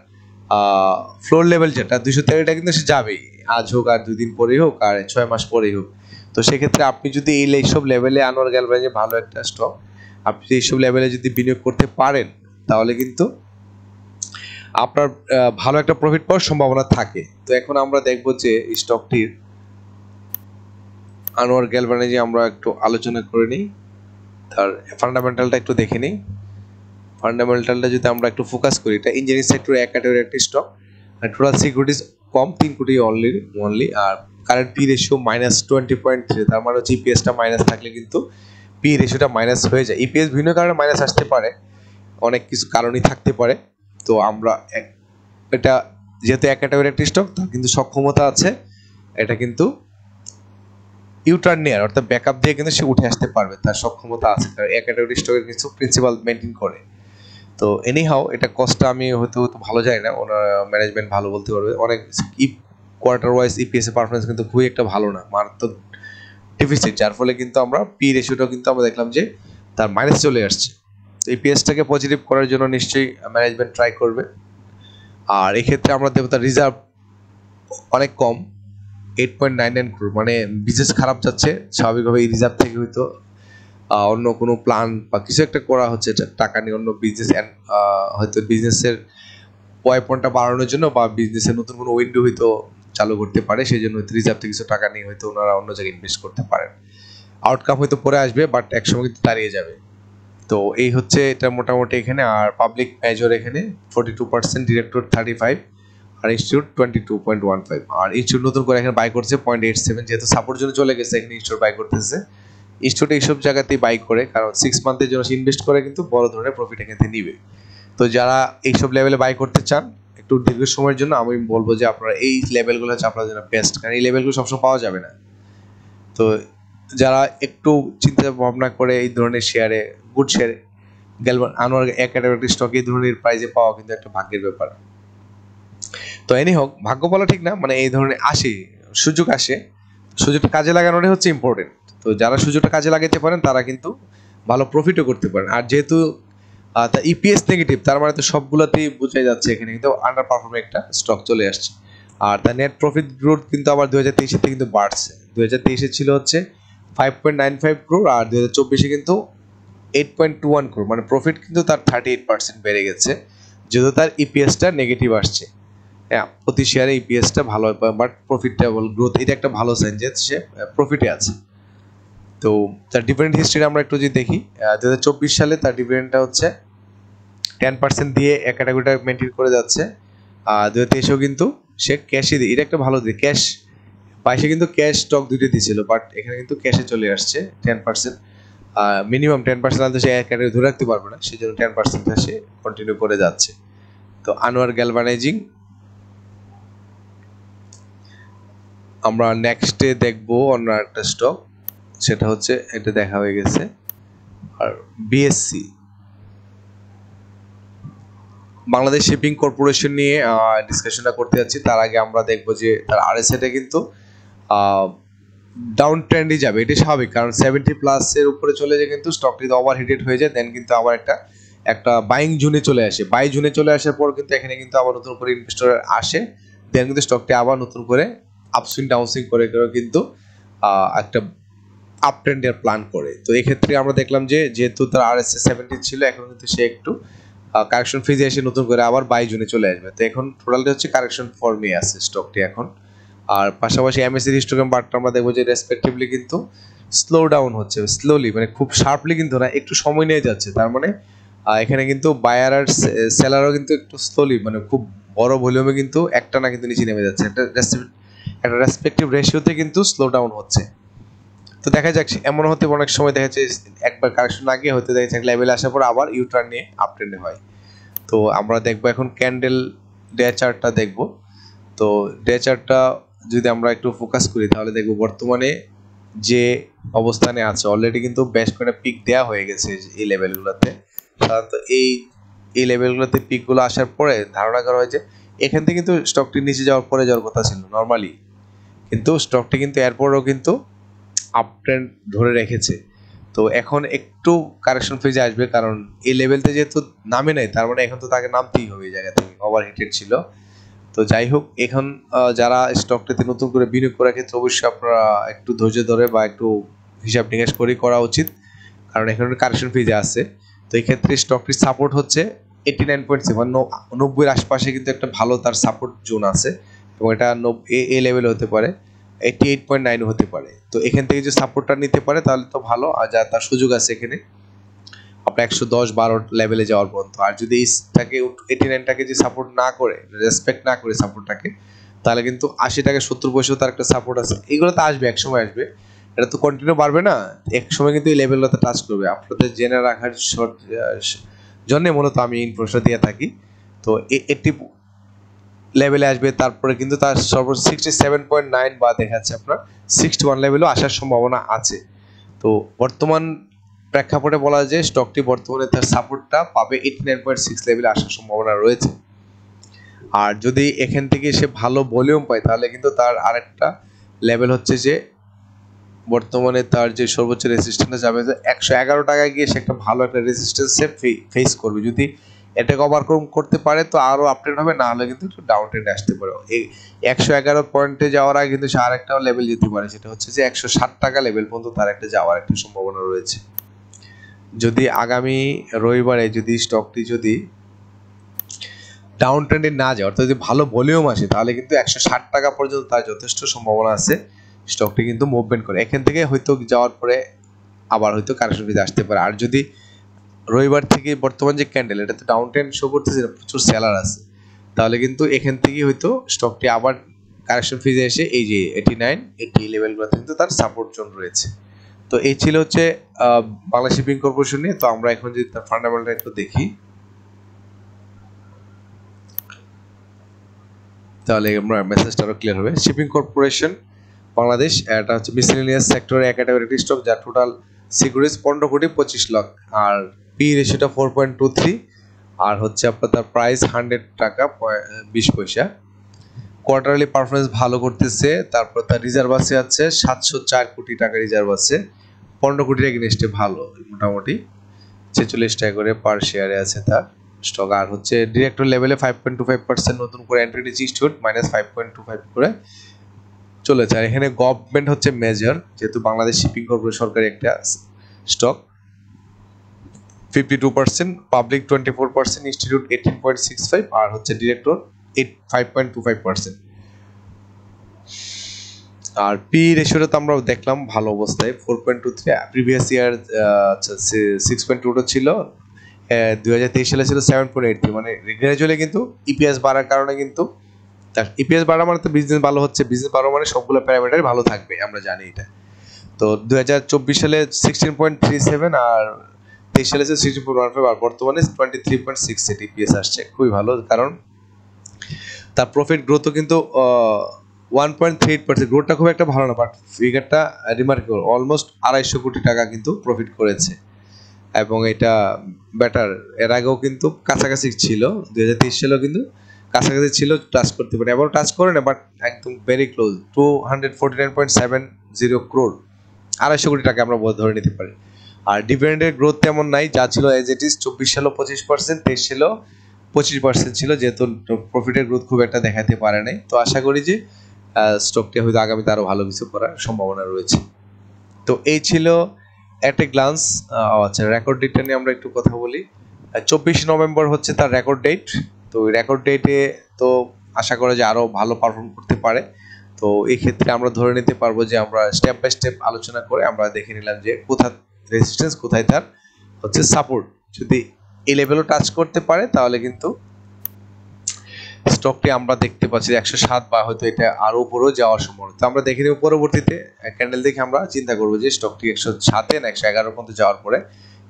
ফ্লোর লেভেল যেটা 213 কিন্তু সে যাবেই, আজ হোক আর 2 দিন পরেই হোক আর 6 মাস পরেই হোক। তো সেক্ষেত্রে আপনি যদি এইসব লেভেলে আনোয়ার গ্যালভানিজে ভালো একটা স্টক আপনি এইসব লেভেলে যদি বিনিয়োগ করতে পারেন তাহলে কিন্তু আপনার ভালো একটা প্রফিট পাওয়ার সম্ভাবনা থাকে। তো এখন আমরা দেখবো যে স্টকটির আনোয়ার গ্যালভানিজে আমরা একটু আলোচনা করে নিই, তার ফান্ডামেন্টালটা একটু দেখে নিই। ফান্ডামেন্টালটা যদি আমরা একটু ফোকাস করি, এটা ইঞ্জিনিয়ারিং সেক্টর এক ক্যাটাগরি একটা স্টক, আর টোটাল সিকিউরিটিজ কম 3 কোটি অনলি, আর কারেন্ট পি রেশিও -20.3, তার মানে হচ্ছে ইপিএসটা মাইনাস থাকলে কিন্তু পি রেশিওটা মাইনাস হয়ে যায়। ইপিএস ভিন্ন কারণে মাইনাস আসতে পারে, অনেক কিছু কারণই থাকতে পারে। তো আমরা এটা যেহেতু এক ক্যাটাগরি একটা স্টক, তার কিন্তু সক্ষমতা আছে এটা কিন্তু ইউটার্ন নেয়ার, অর্থাৎ ব্যাকআপ দিয়ে কিন্তু সে উঠে আসতে পারবে, তার সক্ষমতা আছে, কারণ এক ক্যাটাগরি স্টকের কিছু প্রিন্সিপাল মেনটেন করে। তো এনিহাও এটা কস্টটা আমি হয়তো ভালো জানি না, ওনার ম্যানেজমেন্ট ভালো বলতে পারবে। অনেক কোয়ার্টার ওয়াইজ ইপিএস এর পারফরমেন্স কিন্তু খুবই একটা ভালো না, মারাত্মক ডেফিসিট, যার ফলে কিন্তু আমরা পি রেশিওটাও কিন্তু আমরা দেখলাম যে তার মাইনাস চলে আসছে। তো ইপিএসটাকে পজিটিভ করার জন্য নিশ্চয়ই ম্যানেজমেন্ট ট্রাই করবে। আর এক্ষেত্রে আমরা দেখব তার রিজার্ভ অনেক কম, 8.99 crore, মানে বিজনেস খারাপ যাচ্ছে, স্বাভাবিকভাবে এই রিজার্ভ থেকে হয়তো অন্য কোনো প্ল্যান বা কিছু একটা করা হচ্ছে টাকা নিয়ে, অন্য বিজনেস হয়তো বিজনেসের পয়েন্টটা বাড়ানোর জন্য বা বিজনেসের নতুন কোনো উইন্ডো হয়তো চালু করতে পারে, সেই জন্য হয়তো রিজার্ভ থেকে কিছু টাকা নিয়ে হয়তো ওনারা অন্য জায়গায় ইনভেস্ট করতে পারেন। আউটকাম হয়তো পরে আসবে, বাট একসময় কিন্তু দাঁড়িয়ে যাবে। তো এই হচ্ছে এটা মোটামুটি এখানে। আর পাবলিক মেজর এখানে 42%, ডিরেক্টর 35, আর ইনস্টিটিউট 22.15, আর ইনস্টিটিউট নতুন করে এখানে বাই করছে 0.87, যেহেতু সাপোর্ট জন্য চলে গেছে এখানে ইনস্টিটিউট বাই করতেছে। ইনস্টিটিউট এইসব জায়গাতেই বাই করে, কারণ 6 মান্থের জন্য ইনভেস্ট করে কিন্তু বড় ধরনের প্রফিট এখান থেকে নিবে। তো যারা এইসব লেভেলে বাই করতে চান একটু দীর্ঘ সময়ের জন্য, আমি বলবো যে আপনারা এই লেভেলগুলো হচ্ছে আপনাদের জন্য বেস্ট, কারণ এই লেভেলগুলো সবসময় পাওয়া যাবে না। তো যারা একটু চিন্তা ভাবনা করে এই ধরনের শেয়ারে, গুড শেয়ারে আনোয়ার এক ক্যাটাগরি স্টক এই ধরনের প্রাইজে পাওয়া কিন্তু একটা ভাগ্যের ব্যাপার। তো এনি হোক, ভাগ্য বলা ঠিক না, মানে এই ধরনের আসে সুযোগ, আসে সুযোগটা কাজে লাগানোটাই হচ্ছে ইম্পর্টেন্ট। তো যারা সুযোগটা কাজে লাগাতে পারেন তারা কিন্তু ভালো প্রফিটও করতে পারেন। আর যেহেতু তা ইপিএস নেগেটিভ, তার মানে তো সবগুলোতেই বোঝা যাচ্ছে এখানে কিন্তু আন্ডার পারফর্মিং একটা স্টক চলে আসছে। আর তার নেট প্রফিট গ্রোথ কিন্তু আবার 2023 থেকে কিন্তু বাড়ছে। 2023 ছিল হচ্ছে 5.95 crore, আর 2024 কিন্তু 8.21 crore, মানে প্রফিট কিন্তু তার 38% বেড়ে গেছে, যেহেতু তার ইপিএসটা নেগেটিভ আসছে। হ্যাঁ, প্রতি শেয়ারে ইপিএসটা ভালো, বাট প্রফিটেবল গ্রোথ, এটা একটা ভালো সাইন যে সে প্রফিটে আছে। তো তার ডিভিডেন্ড হিস্ট্রি আমরা একটু যদি দেখি, 2024 সালে তার ডিভিডেন্ডটা হচ্ছে 10% দিয়ে এক ক্যাটাগরিটা মেনটেন করে যাচ্ছে। 2023-এও কিন্তু সে ক্যাশে দিয়ে, এটা একটা ভালো দিক, ক্যাশ 22-এ কিন্তু ক্যাশ স্টক দুইটা দিয়েছিল, বাট এখানে কিন্তু ক্যাশে চলে আসছে 10%। মিনিমাম 10% আনতে সে এক ক্যাটাগরি ধরে রাখতে পারবে না, সেই জন্য 10% সে কন্টিনিউ করে যাচ্ছে। তো আনোয়ার গ্যালভানাইজিং আমরা নেক্সটে দেখবো অন্য একটা স্টক, সেটা হচ্ছে এটা দেখা হয়ে গেছে। আর বিএসসি বাংলাদেশ শিপিং কর্পোরেশন নিয়ে ডিসকাশনটা করতে যাচ্ছি। তার আগে আমরা দেখবো যে তার আরএসআইটা কিন্তু ডাউন ট্রেন্ডই যাবে, এটা স্বাভাবিক, কারণ 70+ এর উপরে চলে যায় কিন্তু স্টকটি ওভারহিটেড হয়ে যায়, দেন কিন্তু আবার একটা বাইং জোনে চলে আসে। বাই জোনে চলে আসার পর কিন্তু এখানে কিন্তু আবার নতুন করে ইনভেস্টর আসে, দেন কিন্তু স্টকটি আবার নতুন করে আপসুইং ডাউনসুইং করে কিন্তু একটা আপ ট্রেন্ডের প্ল্যান করে। তো এক্ষেত্রে আমরা দেখলাম যে যেহেতু তার আরএসআই 70 ছিল, এখন কিন্তু সে একটু কারেকশন ফেজে এসে নতুন করে আবার বাই জোনে চলে আসবে। তো এখন টোটালটা হচ্ছে কারেকশন ফর্মে আছে স্টকটি এখন। আর পাশাপাশি এমএসসি হিস্টোগ্রাম বারটা আমরা দেখবো যে রেসপেক্টিভলি কিন্তু স্লো ডাউন হচ্ছে, স্লোলি, মানে খুব শার্পলি কিন্তু না, একটু সময় নিয়ে যাচ্ছে। তার মানে এখানে কিন্তু বায়ার আর সেলারও কিন্তু একটু স্লোলি, মানে খুব বড় ভলিউমে কিন্তু একটা না কিন্তু নিচে নেমে যাচ্ছে, একটা রেসপেক্টিভ রেশিওতে কিন্তু স্লো ডাউন হচ্ছে। তো দেখা যাক, এমন হতে অনেক সময় দেখা যাচ্ছে একবার কারেকশন লাগিয়ে হতে দেখা যাচ্ছে লেভেলে আসার পর আবার ইউটার্ন নিয়ে আপ ট্রেন্ডে হয়। তো আমরা দেখবো এখন ক্যান্ডেল ডে চার্টটা দেখবো। তো ডে চার্টটা যদি আমরা একটু ফোকাস করি তাহলে দেখবো বর্তমানে যে অবস্থানে আছে অলরেডি কিন্তু বেশ কয়েকটা পিক দেওয়া হয়ে গেছে এই লেভেলগুলোতে। সাধারণত এই লেভেলগুলোতে পিকগুলো আসার পরে ধারণা করা হয় যে এখান থেকে কিন্তু স্টকটি নিচে যাওয়ার পরে যাওয়ার কথা ছিল নর্মালি, কিন্তু স্টকটি কিন্তু এরপরেও কিন্তু আপ ট্রেন্ড ধরে রেখেছে। তো এখন একটু কারেকশন ফেজে আসবে, কারণ এই লেভেলতে যেহেতু নামে নাই, তার মানে এখন তো তাকে নামতেই হবে এই জায়গা থেকে, ওভারহিটেড ছিল। তো যাই হোক, এখন যারা স্টকটিতে নতুন করে বিনিয়োগ করার ক্ষেত্রে অবশ্যই আপনারা একটু ধৈর্য ধরে বা একটু হিসাব নিকাশ করে করা উচিত, কারণ এখন কারেকশন ফেজে আছে। তো এই ক্ষেত্রে স্টকটির সাপোর্ট হচ্ছে 89.7, 90-এর আশপাশে কিন্তু একটা ভালো তার সাপোর্ট জোন আছে, এবং এটা এই লেভেলে হতে পারে, 88.9 হতে পারে। তো এখান থেকে যে সাপোর্টটা নিতে পারে তাহলে তো ভালো, আর যা তার সুযোগ আছে এখানে আপনার 110-12 লেভেলে যাওয়ার পর্যন্ত। আর যদি এইটাকে 89টাকে যে সাপোর্ট না করে, রেসপেক্ট না করে সাপোর্টটাকে, তাহলে কিন্তু 80 টাকা 70 পয়সাও তার একটা সাপোর্ট আছে। এগুলো তো আসবে, এক সময় আসবে, এটা তো কন্টিনিউ বাড়বে না, এক সময় কিন্তু এই লেভেলটাতে টাচ করবে। আপনাদের জেনে রাখার জন্য মূলত আমি ইনফরমেশন দিয়ে থাকি। তো 80 লেভেলে আসবে, তারপরে কিন্তু তার সর্বোচ্চ 67.9 বা দেখাচ্ছে আপনার 61 লেভেলও আসার সম্ভাবনা আছে। তো বর্তমান প্রেক্ষাপটে বলা যায় স্টকটি বর্তমানে তার সাপোর্টটা পাবে 89.6 লেভেলে আসার সম্ভাবনা রয়েছে। আর যদি এখান থেকে সে ভালো ভলিউম পায় তাহলে কিন্তু তার আরেকটা লেভেল হচ্ছে যে বর্তমানে তার যে সর্বোচ্চ রেজিস্ট্যান্স যাবে 111 টাকায় গিয়ে সে একটা ভালো একটা রেজিস্ট্যান্সে ফেস করবে। যদি এটাকে ওভারকাম করতে পারে তো আরো আপট্রেন্ড হবে, না হলে কিন্তু একটু ডাউন ট্রেন্ডে আসতে পারে। এই 111 পয়েন্টে যাওয়ার আগে কিন্তু সে আরেকটা লেভেল যেতে পারে, সেটা হচ্ছে যে 160 টাকা লেভেল পর্যন্ত তার একটা যাওয়ার একটা সম্ভাবনা রয়েছে। যদি আগামী রবিবারে যদি স্টকটি যদি ডাউন ট্রেন্ডে না যায়, অর্থাৎ যদি ভালো ভলিউম আসে, তাহলে কিন্তু 160 টাকা পর্যন্ত তার যথেষ্ট সম্ভাবনা আছে স্টকটি কিন্তু মুভমেন্ট করে। এখান থেকে হয়তো যাওয়ার পরে আবার হয়তো কারেকশন ফেজে আসতে পারে। আর যদি রবিবার থেকে বর্তমান যে ক্যান্ডেল, এটা তো ডাউন ট্রেন্ড শো করতেছে, প্রচুর সেলার আছে, তাহলে কিন্তু এখান থেকে হয়তো স্টকটি আবার কারেকশন ফেজে এসে এই যে 89, 80 লেভেলগুলোতে কিন্তু তার সাপোর্ট জোন রয়েছে। তো এই ছিল হচ্ছে বাংলা শিপিং কর্পোরেশন নিয়ে। তো আমরা এখন যদি তার ফান্ডামেন্টাল একটু দেখি তাহলে আমরা মেসেজটা আরো ক্লিয়ার হবে। শিপিং কর্পোরেশন বাংলাদেশ, এটা হচ্ছে মিসেলেনিয়াস সেক্টরে এক ক্যাটাগরি স্টক, যার টোটাল সিকিউরিটিজ 15 কোটি 25 লাখ, আর পি রেশিওটা 4.23, আর হচ্ছে আপনার তার প্রাইস 100 টাকা 20 পয়সা। কোয়ার্টারলি পারফরমেন্স ভালো করতেছে। তারপর তার রিজার্ভ আছে 704 কোটি টাকা রিজার্ভ আছে, 15 কোটির এগেইনস্টে ভালো মোটামুটি। 46 টাকা করে পার শেয়ারে আছে তার স্টক। আর হচ্ছে ডিরেক্টর লেভেলে 5.25% নতুন করে এন্ট্রি নিচ্ছে ইনস্টিটিউট -5.25 করে চলেছে। আর এখানে গভর্নমেন্ট হচ্ছে মেজর, যেহেতু বাংলাদেশ শিপিং কর্পোরেশন সরকারি একটা স্টক, 52%, পাবলিক 24%, ইনস্টিটিউট 18.65, আর হচ্ছে ডিরেক্টর 5.25%। আর পি রেশিওটা তো আমরা দেখলাম ভালো অবস্থায় 4.23, প্রিভিয়াস ইয়ার 6.2 ছিল, 2023 সালে ছিল 7.83, মানে গ্রাজুয়ালি কিন্তু ইপিএস বাড়ার কারণে কিন্তু ইপিএস বাড়া মানে তো বিজনেস ভালো হচ্ছে, বিজনেস বাড়া মানে সবগুলো প্যারামিটার ভালো থাকবে, আমরা জানি এটা। তো 2024 সালে 16.37 আর 23 সালে 16.15, আর বর্তমানে 23.68 ইপিএস আসছে, খুবই ভালো, কারণ তার প্রফিট গ্রোথও কিন্তু 1.38%, গ্রোথটা খুব একটা ভালো না, বাট ফিগারটা রিমার্কেবল, অলমোস্ট 250 কোটি টাকা কিন্তু প্রফিট করেছে, এবং এটা বেটার। এর আগেও কিন্তু কাছাকাছি ছিল, 2023 সালেও কিন্তু কাছাকাছি ছিল, টাচ করতে পারে, এবার টাচ করে না, বাট একদম ভেরি ক্লোজ, 249.70 ক্রোর, 250 কোটি টাকা আমরা ধরে নিতে পারি। আর ডিভিডেন্ডের গ্রোথ তেমন নাই, যা ছিল এজ ইট ইজ, 24 সালেও 25%, 23 সালেও 25% ছিল, যেহেতু প্রফিটের গ্রোথ খুব একটা দেখাতে পারে নাই। তো আশা করি যে স্টকটি হয়তো আগামীতে আরো ভালো কিছু করার সম্ভাবনা রয়েছে। তো এই ছিল এট এ গ্লান্স। আচ্ছা, রেকর্ড ডেটটা নিয়ে আমরা একটু কথা বলি। 24 নভেম্বর হচ্ছে তার রেকর্ড ডেট। তো ওই রেকর্ড ডেটে তো আশা করা যে আরো ভালো পারফর্ম করতে পারে। তো এই ক্ষেত্রে আমরা ধরে নিতে পারবো যে আমরা স্টেপ বাই স্টেপ আলোচনা করে আমরা দেখে নিলাম যে কোথায় রেজিস্ট্যান্স, কোথায় তার হচ্ছে সাপোর্ট। যদি এই লেভেলও টাচ করতে পারে তাহলে কিন্তু স্টকটি আমরা দেখতে পাচ্ছি 107 বা হয়তো এটা আরো উপরেও যাওয়ার সম্ভাবনা। তো আমরা দেখে নেব পরবর্তীতে ক্যান্ডেল দেখে আমরা চিন্তা করবো যে স্টকটি 107 না 111 পর্যন্ত যাওয়ার পরে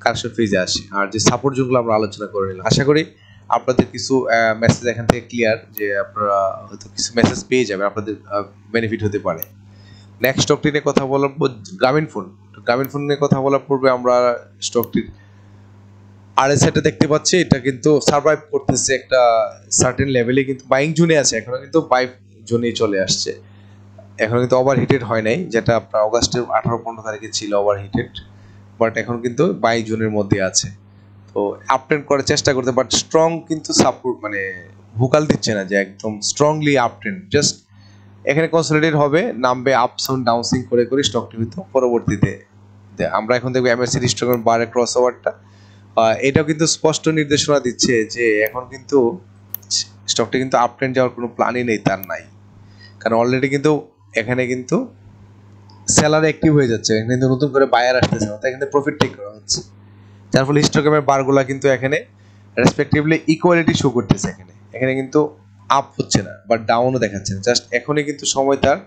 কারেকশন ফেজে আসে। আর যে সাপোর্ট জোনগুলো আমরা আলোচনা করে নিলাম, আশা করি আপনাদের কিছু মেসেজ এখান থেকে ক্লিয়ার, যে আপনারা হয়তো কিছু মেসেজ পেয়ে যাবেন, আপনাদের বেনিফিট হতে পারে। নেক্সট স্টকটি নিয়ে কথা বলবো গ্রামীণ ফোন। গ্রামীণ ফোন নিয়ে কথা বলার পূর্বে আমরা স্টকটির আরএসআইটা দেখতে পাচ্ছি, এটা কিন্তু সার্ভাইভ করতেছে একটা সার্টেন লেভেলে, কিন্তু বাইং জোনে আছে, এখনো কিন্তু বাই জোনে চলে আসছে, এখন কিন্তু ওভারহিটেড হয় নাই, যেটা আপনার অগাস্টের 18-15 তারিখে ছিল ওভারহিটেড, বাট এখন কিন্তু বাই জোনের মধ্যে আছে। তো আপট্রেন্ড করার চেষ্টা করতে, বাট স্ট্রং কিন্তু সাপোর্ট মানে ভোকাল দিচ্ছে না যে একদম স্ট্রংলি আপট্রেন্ড, জাস্ট এখানে কনসলিডেট হবে, নামবে, আপসাউন্ড ডাউনসুইং করে করে স্টকটি হয়তো পরবর্তীতে আমরা এখন দেখবো এমএসসি হিস্টোগ্রাম বারে ক্রস ওভারটা, এটাও কিন্তু স্পষ্ট নির্দেশনা দিচ্ছে যে এখন কিন্তু স্টকটা কিন্তু আপট্রেন্ড যাওয়ার কোনো প্ল্যানই নেই, তার নাই, কারণ অলরেডি কিন্তু এখানে কিন্তু সেলার অ্যাক্টিভ হয়ে যাচ্ছে, এখানে কিন্তু নতুন করে বায়ার আসতেছে না, তাই এখানে প্রফিট টেক করা হচ্ছে, যার ফলে হিস্টোগ্রামের বারগুলা কিন্তু এখানে রেসপেক্টিভলি ইকুয়ালিটি শো করতেছে, এখানে এখানে কিন্তু আপ হচ্ছে না বা ডাউনও দেখাচ্ছে না, জাস্ট এখনই কিন্তু সময় তার,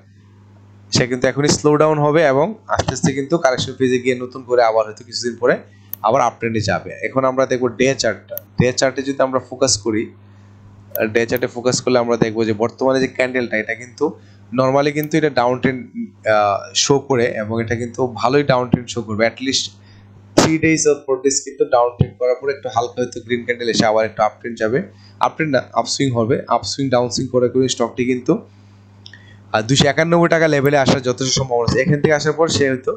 সে কিন্তু এখনই স্লো ডাউন হবে এবং আস্তে আস্তে কিন্তু কারেকশন ফেজে গিয়ে নতুন করে আবার হয়তো কিছুদিন পরে আবার আপট্রেন্ডে যাবে। এখন আমরা দেখবো ডে চার্টটা, ডে চার্টে যদি আমরা ফোকাস করি, ডে চার্টে ফোকাস করলে আমরা দেখবো যে বর্তমানে যে ক্যান্ডেলটা, এটা কিন্তু নর্মালি কিন্তু এটা ডাউন ট্রেন্ড শো করে, এবং এটা কিন্তু ভালোই ডাউন ট্রেন্ড শো করবে, অ্যাটলিস্ট 3 days or 4 days কিন্তু ডাউন ট্রেন্ড করার পরে একটু হালকা হয়তো গ্রিন ক্যান্ডেল এসে আবার একটু আপ ট্রেন্ড যাবে, আপ ট্রেন্ড না আপসুইং হবে, আপসুইং ডাউনসুইং করে করে স্টকটি কিন্তু 291 টাকা লেভেলে আসার যথেষ্ট সম্ভাবনা আছে। এখান থেকে আসার পর সে হয়তো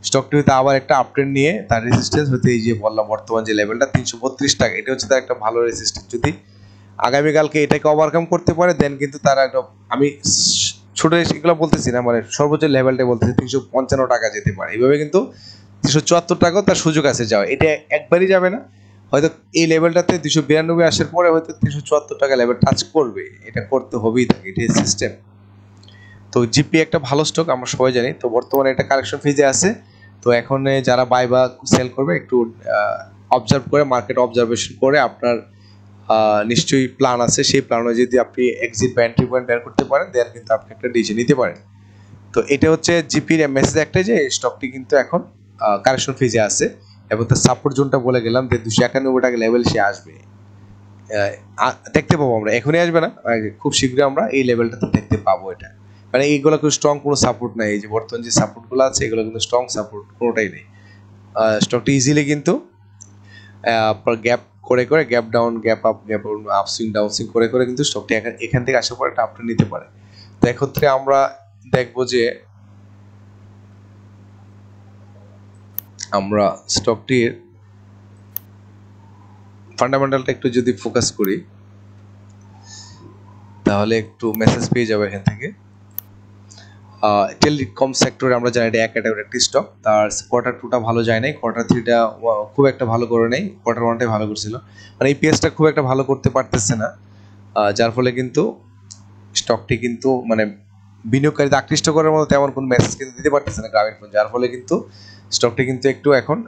স্টকটি হয়তো আবার একটা আপট্রেন্ড নিয়ে তার রেজিস্ট্যান্স হয়তো এই যে বললাম বর্তমান যে লেভেলটা 332 টাকা, এটা হচ্ছে তার একটা ভালো রেজিস্ট্যান্স, যদি আগামীকালকে এটাকে ওভারকাম করতে পারে দেন কিন্তু তারা একটা, আমি ছোট এগুলো বলতেছি না, মানে সর্বোচ্চ লেভেলটা বলতেছি 355 টাকা যেতে পারে, এইভাবে কিন্তু 374 টাকাও তার সুযোগ আছে যাওয়া, এটা একবারই যাবে না, হয়তো এই লেভেলটাতে 292 আসার পরে হয়তো 374 টাকা লেভেল টাচ করবে, এটা করতে হবেই থাকে, এটাই সিস্টেম। তো জিপি একটা ভালো স্টক আমরা সবাই জানি, তো বর্তমানে এটা কারেকশন ফেজে আছে, তো এখন যারা বাই বা সেল করবে একটু অবজার্ভ করে, মার্কেট অবজারভেশন করে, আপনার নিশ্চয়ই প্ল্যান আছে, সেই প্ল্যানে যদি আপনি এক্সিট বা এন্ট্রি পয়েন্ট বের করতে পারেন দেন কিন্তু আপনি একটা ডিসিশন নিতে পারেন। তো এটা হচ্ছে জিপির মেসেজ একটাই যে স্টকটি কিন্তু এখন কারেকশন ফেজে আছে, এবং তার সাপোর্ট জোনটা বলে গেলাম যে 291 টাকা লেভেল সে আসবে, দেখতে পাবো আমরা, এখনই আসবে না, খুব শীঘ্রই আমরা এই লেভেলটাতে দেখতে পাবো, এটা মানে এইগুলো খুব স্ট্রং কোনো সাপোর্ট নাই, এই যে বর্তমান যে সাপোর্টগুলো আছে এগুলো কিন্তু স্ট্রং সাপোর্ট কোনোটাই নেই, স্টকটি ইজিলি কিন্তু গ্যাপ করে করে gap down gap up gap upswing downswing করে করে কিন্তু স্টকটি এখান থেকে আসার পর একটা আপট্রেন্ড নিতে পারে। তো এক্ষেত্রে আমরা দেখবো যে আমরা স্টকটির ফান্ডামেন্টালটা একটু যদি ফোকাস করি তাহলে একটু মেসেজ পেয়ে যাবে এখান থেকে। টেলিকম সেক্টরে আমরা জানি এটা এক ক্যাটাগরি একটি স্টক, তার কোয়ার্টার টুটা ভালো যায় নাই, কোয়ার্টার থ্রিটা খুব একটা ভালো করে নেই, কোয়ার্টার ওয়ানটাই ভালো করছিল, মানে ইপিএসটা খুব একটা ভালো করতে পারতেছে না, যার ফলে কিন্তু স্টকটি কিন্তু মানে বিনিয়োগকারীদের আকৃষ্ট করার মতো তেমন কোনো মেসেজ কিন্তু দিতে পারতেছে না গ্রামীণ ফোন, যার ফলে কিন্তু স্টকটি কিন্তু একটু এখন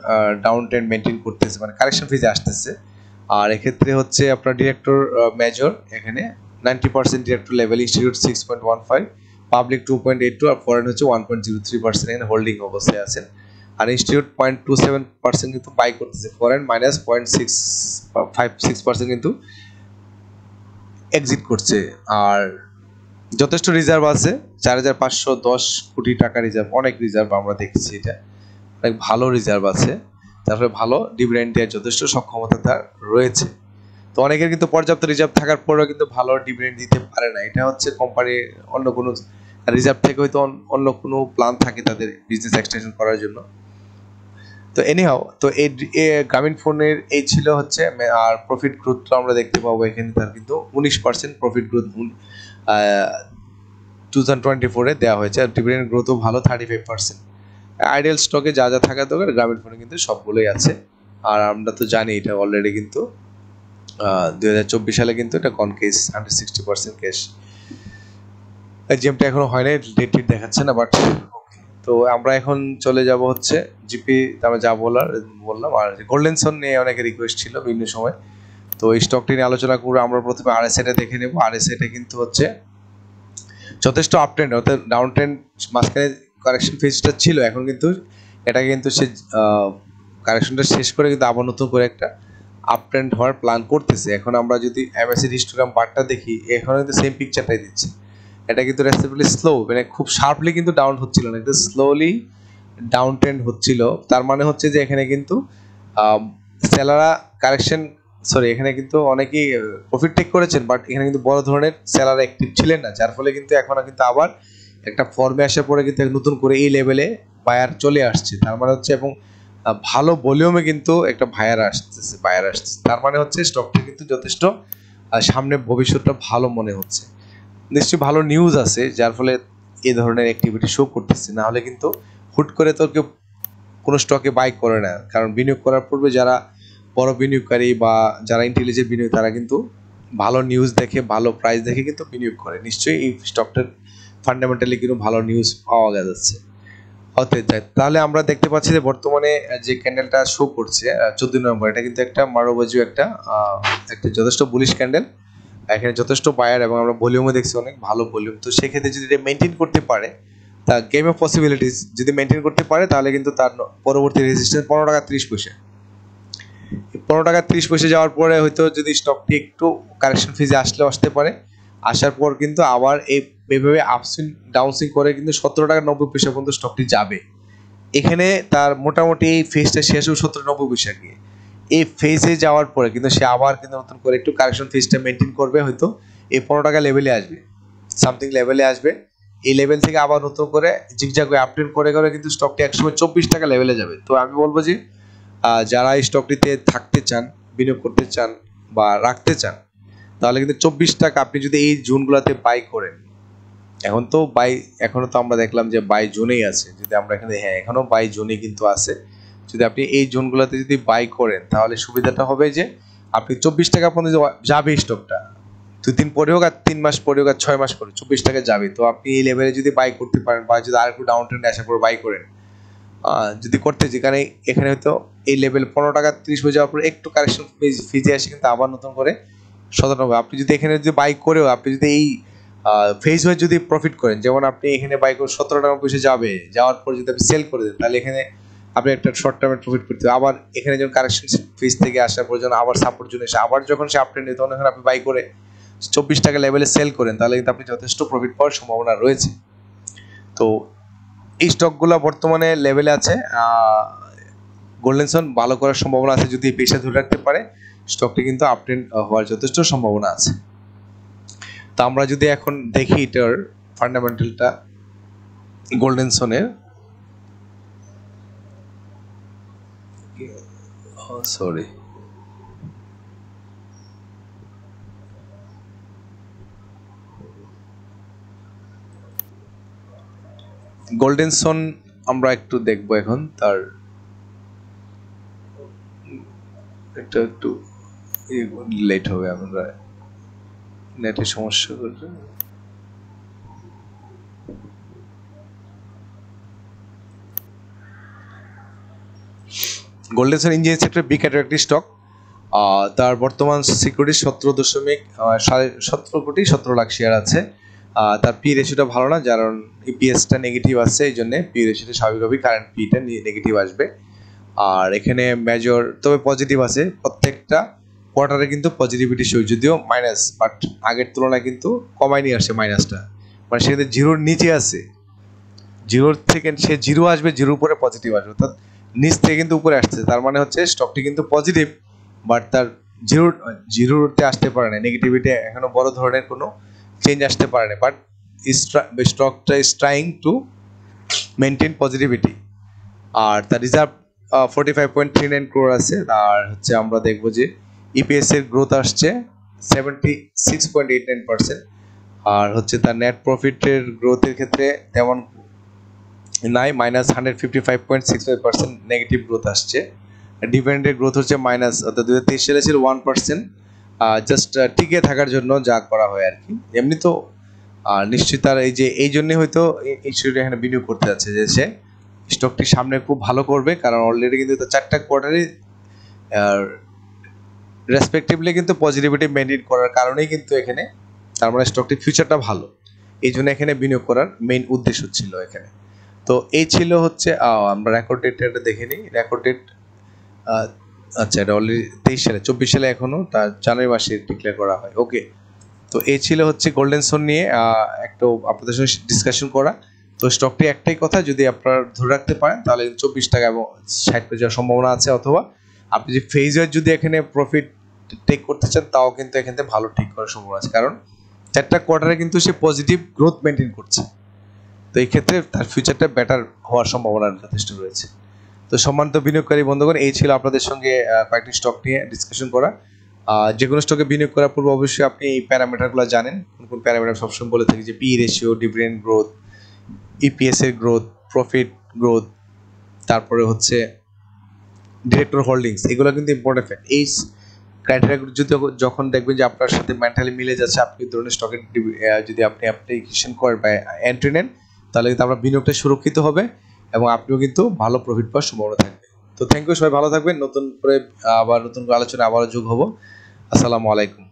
ডাউন ট্রেন্ড মেনটেন করতেছে, মানে কারেকশন ফেজে আসতেছে। আর এক্ষেত্রে হচ্ছে আপনার ডিরেক্টর মেজর এখানে 90% ডিরেক্টর লেভেল, ইনস্টিটিউট 6.15, পাবলিক 2.82 আর ফরেন হচ্ছে 1.03% এখানে হোল্ডিং অবস্থায় আছেন। আর ইনস্টিটিউট 0.27% কিন্তু বাই করতেছে, ফরেন -0.656% কিন্তু এক্সিট করছে। আর যথেষ্ট রিজার্ভ আছে, 4,510 কোটি টাকা রিজার্ভ, অনেক রিজার্ভ আমরা দেখছি, এটা অনেক ভালো রিজার্ভ আছে, তারপরে ভালো ডিভিডেন্ড দেওয়ার যথেষ্ট সক্ষমতা তার রয়েছে। তো অনেকের কিন্তু পর্যাপ্ত রিজার্ভ থাকার পরেও কিন্তু ভালো ডিভিডেন্ড দিতে পারে না, এটা হচ্ছে কোম্পানির অন্য কোনো রিজার্ভ থেকে হয়তো অন্য কোনো প্ল্যান থাকে তাদের বিজনেস এক্সটেনশন করার জন্য। তো এনিহাও, তো এই গ্রামীণ ফোনের এই ছিল হচ্ছে, আর প্রফিট গ্রোথটা আমরা দেখতে পাবো এখানে তার কিন্তু 19% প্রফিট গ্রোথ 2024-এ দেওয়া হয়েছে, আর ডিভিডেন্ড গ্রোথও ভালো 35%। আইডিয়াল স্টকে যা যা থাকা দরকার গ্রামীণ ফোনে কিন্তু সবগুলোই আছে। আর আমরা তো জানি এটা অলরেডি কিন্তু 2024 সালে কিন্তু এটা কনকেস 160% ক্যাশ, জিএমটা এখনো হয় নাই, ডেট দেখাচ্ছে না, বাট তো আমরা এখন চলে যাব হচ্ছে জিপি, আমরা যা বললাম। আর গোল্ডেনসন নিয়ে অনেকে রিকোয়েস্ট ছিল বিভিন্ন সময়, তো এই স্টকটি নিয়ে আলোচনা করে আমরা প্রথমে আরএসআইটা দেখে নেব। আরএসআইটা কিন্তু হচ্ছে যথেষ্ট আপ ট্রেন্ড, অর্থাৎ ডাউন ট্রেন্ড, মাঝখানে কারেকশন ফেজটা ছিল, এখন কিন্তু এটা কিন্তু সে কারেকশনটা শেষ করে কিন্তু আবার নতুন করে একটা আপ ট্রেন্ড হওয়ার প্ল্যান করতেছে। এখন আমরা যদি এমএসসি হিস্টোগ্রাম বারটা দেখি, এখন কিন্তু সেম পিকচারটাই দিচ্ছে, এটা কিন্তু রেসিপিলি স্লো, মানে খুব শার্পলি কিন্তু ডাউন হচ্ছিল না, একটু স্লোলি ডাউন ট্রেন্ড হচ্ছিল। তার মানে হচ্ছে যে এখানে কিন্তু সেলাররা কারেকশন, সরি, এখানে কিন্তু অনেকেই প্রফিট টেক করেছেন, বাট এখানে কিন্তু বড় ধরনের সেলার অ্যাক্টিভ ছিলেন না, যার ফলে কিন্তু এখন কিন্তু আবার একটা ফর্মে আসার পরে কিন্তু নতুন করে এই লেভেলে বায়ার চলে আসছে। তার মানে হচ্ছে, এবং ভালো ভলিউমে কিন্তু একটা বায়ার আসতেছে, তার মানে হচ্ছে স্টকটা কিন্তু যথেষ্ট সামনে ভবিষ্যৎটা ভালো মনে হচ্ছে। নিশ্চয়ই ভালো নিউজ আছে যার ফলে এই ধরনের অ্যাক্টিভিটি শো করতেছে, না হলে কিন্তু হুট করে তো কেউ কোনো স্টকে বাই করে না, কারণ বিনিয়োগ করার পূর্বে যারা বড় বিনিয়োগকারী বা যারা ইন্টেলিজেন্ট বিনিয়োগ, তারা কিন্তু ভালো নিউজ দেখে, ভালো প্রাইস দেখে কিন্তু বিনিয়োগ করে। নিশ্চয়ই এই স্টকটার ফান্ডামেন্টালি কিন্তু ভালো নিউজ পাওয়া যাচ্ছে হতে যায়। তাহলে আমরা দেখতে পাচ্ছি যে বর্তমানে যে ক্যান্ডেলটা শো করছে 14 নভেম্বর, এটা কিন্তু একটা মারোবাজু একটা যথেষ্ট বুলিশ ক্যান্ডেল, এখানে যথেষ্ট বায়ার, এবং আমরা ভলিউমও দেখছি অনেক ভালো ভলিউম। তো সেক্ষেত্রে যদি এটা মেনটেন করতে পারে, তা গেম অফ পসিবিলিটিস যদি মেনটেন করতে পারে, তাহলে কিন্তু তার পরবর্তী রেজিস্ট্যান্স 15 টাকা 30 পয়সা, 15 টাকা 30 পয়সা যাওয়ার পরে হয়তো যদি স্টকটি একটু কারেকশন ফেজে আসতে পারে, আসার পর কিন্তু আবার এইভাবে আপসুইং ডাউনসুইং করে কিন্তু 17 টাকা 90 পয়সা পর্যন্ত স্টকটি যাবে। এখানে তার মোটামুটি এই ফেজটা শেষ হবে 17-90 পয়সা গিয়ে, এই ফেজে যাওয়ার পরে কিন্তু সে আবার কিন্তু নতুন করে একটু কারেকশন ফেজটা মেনটেন করবে, হয়তো এই 15 টাকা লেভেলে আসবে, সামথিং লেভেলে আসবে, এই লেভেল থেকে আবার নতুন করে জিগজাগ আপডেট করে করে কিন্তু স্টকটি একসময় 24 টাকা লেভেলে যাবে। তো আমি বলবো যে যারা এই স্টকটিতে থাকতে চান, বিনিয়োগ করতে চান বা রাখতে চান, তাহলে কিন্তু 24 টাকা আপনি যদি এই জোনগুলোতে বাই করেন, এখনো তো আমরা দেখলাম যে বাই জোনেই আছে, যদি আমরা এখানে, হ্যাঁ এখনো বাই জোনে কিন্তু আছে, যদি আপনি এই জোনগুলোতে যদি বাই করেন, তাহলে সুবিধাটা হবে যে আপনি 24 টাকা পর্যন্ত যাবে স্টকটা, 2 দিন পরে হোক আর 3 মাস পরে হোক আর 6 মাস পরে 24 টাকা যাবে। তো আপনি এই লেভেলে যদি বাই করতে পারেন, বা যদি আর একটু ডাউন ট্রেন্ডে আসার পর বাই করেন, যদি করতে, যেখানে এখানে হয়তো এই লেভেল 15 টাকা 30 পয়সা যাওয়ার পর একটু কারেকশন ফিজে আসে, কিন্তু আবার নতুন করে 17 আপনি যদি এখানে যদি বাই করেও আপনি যদি এই ফেজ ওয়াইজ যদি প্রফিট করেন, যেমন আপনি এখানে বাই করে 17 টাকা যাবে, যাওয়ার পর যদি আপনি সেল করে দেন, তাহলে এখানে আপনি একটা শর্ট টার্মে প্রফিট করতে হবে। আবার এখানে যখন কারেকশন ফেজ থেকে আসার পর যখন আবার সাপোর্ট জন্য এসে আবার যখন সে আপট্রেন্ড তখন এখানে আপনি বাই করে 24 টাকা লেভেলে সেল করেন, তাহলে কিন্তু আপনি যথেষ্ট প্রফিট পাওয়ার সম্ভাবনা রয়েছে। তো এই স্টকগুলো বর্তমানে লেভেলে আছে, গোল্ডেনসন ভালো করার সম্ভাবনা আছে, যদি এই পেশা ধরে রাখতে পারে স্টকটি কিন্তু আপট্রেন্ড হওয়ার যথেষ্ট সম্ভাবনা আছে। তো আমরা যদি এখন দেখি এটার ফান্ডামেন্টালটা গোল্ডেনসনের, সরি গোল্ডেন সন আমরা একটু দেখবো এখন, তার এটা একটু লেট হবে, আমরা নেটের সমস্যা করবে। গোল্ডেন সান ইঞ্জিনিয়ারিং সেক্টর বি ক্যাটাগরি একটি স্টক, তার বর্তমান সিকিউরিটি 17.17 কোটি 17 লাখ শেয়ার আছে। তার পি রেশিওটা ভালো না, কারণ ইপিএসটা নেগেটিভ আছে, এই জন্য পি রেশিওটা স্বাভাবিকভাবেই কারেন্ট পিটা নেগেটিভ আসবে। আর এখানে মেজর তবে পজিটিভ আছে, প্রত্যেকটা কোয়ার্টারে কিন্তু পজিটিভিটি শো, যদিও মাইনাস, বাট আগের তুলনায় কিন্তু কমায় নিয়ে আসছে মাইনাসটা, মানে সেক্ষেত্রে জিরোর নিচে আছে, জিরোর থেকে সে জিরো আসবে, জিরোর উপরে পজিটিভ আসবে, অর্থাৎ নিচ থেকে কিন্তু উপরে আসছে, তার মানে হচ্ছে স্টকটি কিন্তু পজিটিভ, বাট তার জিরোতে আসতে পারে না, নেগেটিভিটি এখনো বড় ধরনের কোনো চেঞ্জ আসতে পারে না, বাট স্টকটা is trying to maintain positivity. আর তার রিজার্ভ 45.39 crore আছে। আর হচ্ছে আমরা দেখবো যে ইপিএস এর গ্রোথ আসছে 76.89%। আর হচ্ছে তার নেট প্রফিটের গ্রোথের ক্ষেত্রে তেমন নাই, -155.65% নেগেটিভ গ্রোথ আসছে। ডিভিডেন্ডের গ্রোথ হচ্ছে মাইনাস, অর্থাৎ 2023 সালে ছিল 1%, জাস্ট টিকে থাকার জন্য যা করা হয় আর কি। এমনি তো নিশ্চয়ই তার এই জন্যই হয়তো ইনস্টিটিউট এখানে বিনিয়োগ করতে যাচ্ছে, যে সে স্টকটি সামনে খুব ভালো করবে, কারণ অলরেডি কিন্তু তার 4টা কোয়ার্টারে রেসপেক্টিভলি কিন্তু পজিটিভিটি মেনটেন করার কারণেই কিন্তু এখানে, তার মানে স্টকটির ফিউচারটা ভালো, এই জন্য এখানে বিনিয়োগ করার মেইন উদ্দেশ্য ছিল এখানে। তো এই ছিল হচ্ছে আমরা রেকর্ড ডেটটা দেখে নিই। রেকর্ড ডেট আচ্ছা, এটা অলরেডি 23 সালে, 24 সালে এখনো তার জানুয়ারি মাসে ডিক্লেয়ার করা হয়। ওকে, তো এই ছিল হচ্ছে গোল্ডেন সন নিয়ে একটু আপনাদের সঙ্গে ডিসকাশন করা। তো স্টকটি একটাই কথা, যদি আপনারা ধরে রাখতে পারেন তাহলে 24 টাকা এবং 60 পেয়ে যাওয়ার সম্ভাবনা আছে, অথবা আপনি যে ফেজ ওয়াইজ যদি এখানে প্রফিট টেক করতে চান তাও কিন্তু এখান থেকে ভালো টেক করার সম্ভাবনা আছে, কারণ 4টা কোয়ার্টারে কিন্তু সে পজিটিভ গ্রোথ মেনটেন করছে, তো এই ক্ষেত্রে তার ফিউচারটা বেটার হওয়ার সম্ভাবনা যথেষ্ট রয়েছে। তো সম্মানিত বিনিয়োগকারী বন্ধুগণ, এই ছিল আপনাদের সঙ্গে কয়েকটি স্টক নিয়ে ডিসকাশন করা। যে কোনো স্টকে বিনিয়োগ করার পূর্বে অবশ্যই আপনি এই প্যারামিটারগুলো জানেন, কোন কোন প্যারামিটার সবসময় বলে থাকি, যে P ratio, dividend growth, EPS এর গ্রোথ, প্রফিট গ্রোথ, তারপরে হচ্ছে ডিরেক্টর হোল্ডিংস, এগুলো কিন্তু ইম্পর্টেন্ট ফ্যাক্ট। এই ক্রাইটেরিয়াগুলো যদি যখন দেখবেন যে আপনার সাথে মেন্টালি মিলে যাচ্ছে, আপনি ধরনের স্টকের যদি আপনি অ্যাপ্লিকেশন করেন বা এন্ট্রি নেন, তাহলে কিন্তু আপনার বিনিয়োগটা সুরক্ষিত হবে এবং আপনিও কিন্তু ভালো প্রফিট পাওয়ার সম্ভাবনা থাকবে। তো থ্যাংক ইউ, সবাই ভালো থাকবেন। নতুন করে আবার নতুন আলোচনা আবারও যোগ হবো। আসসালামু আলাইকুম।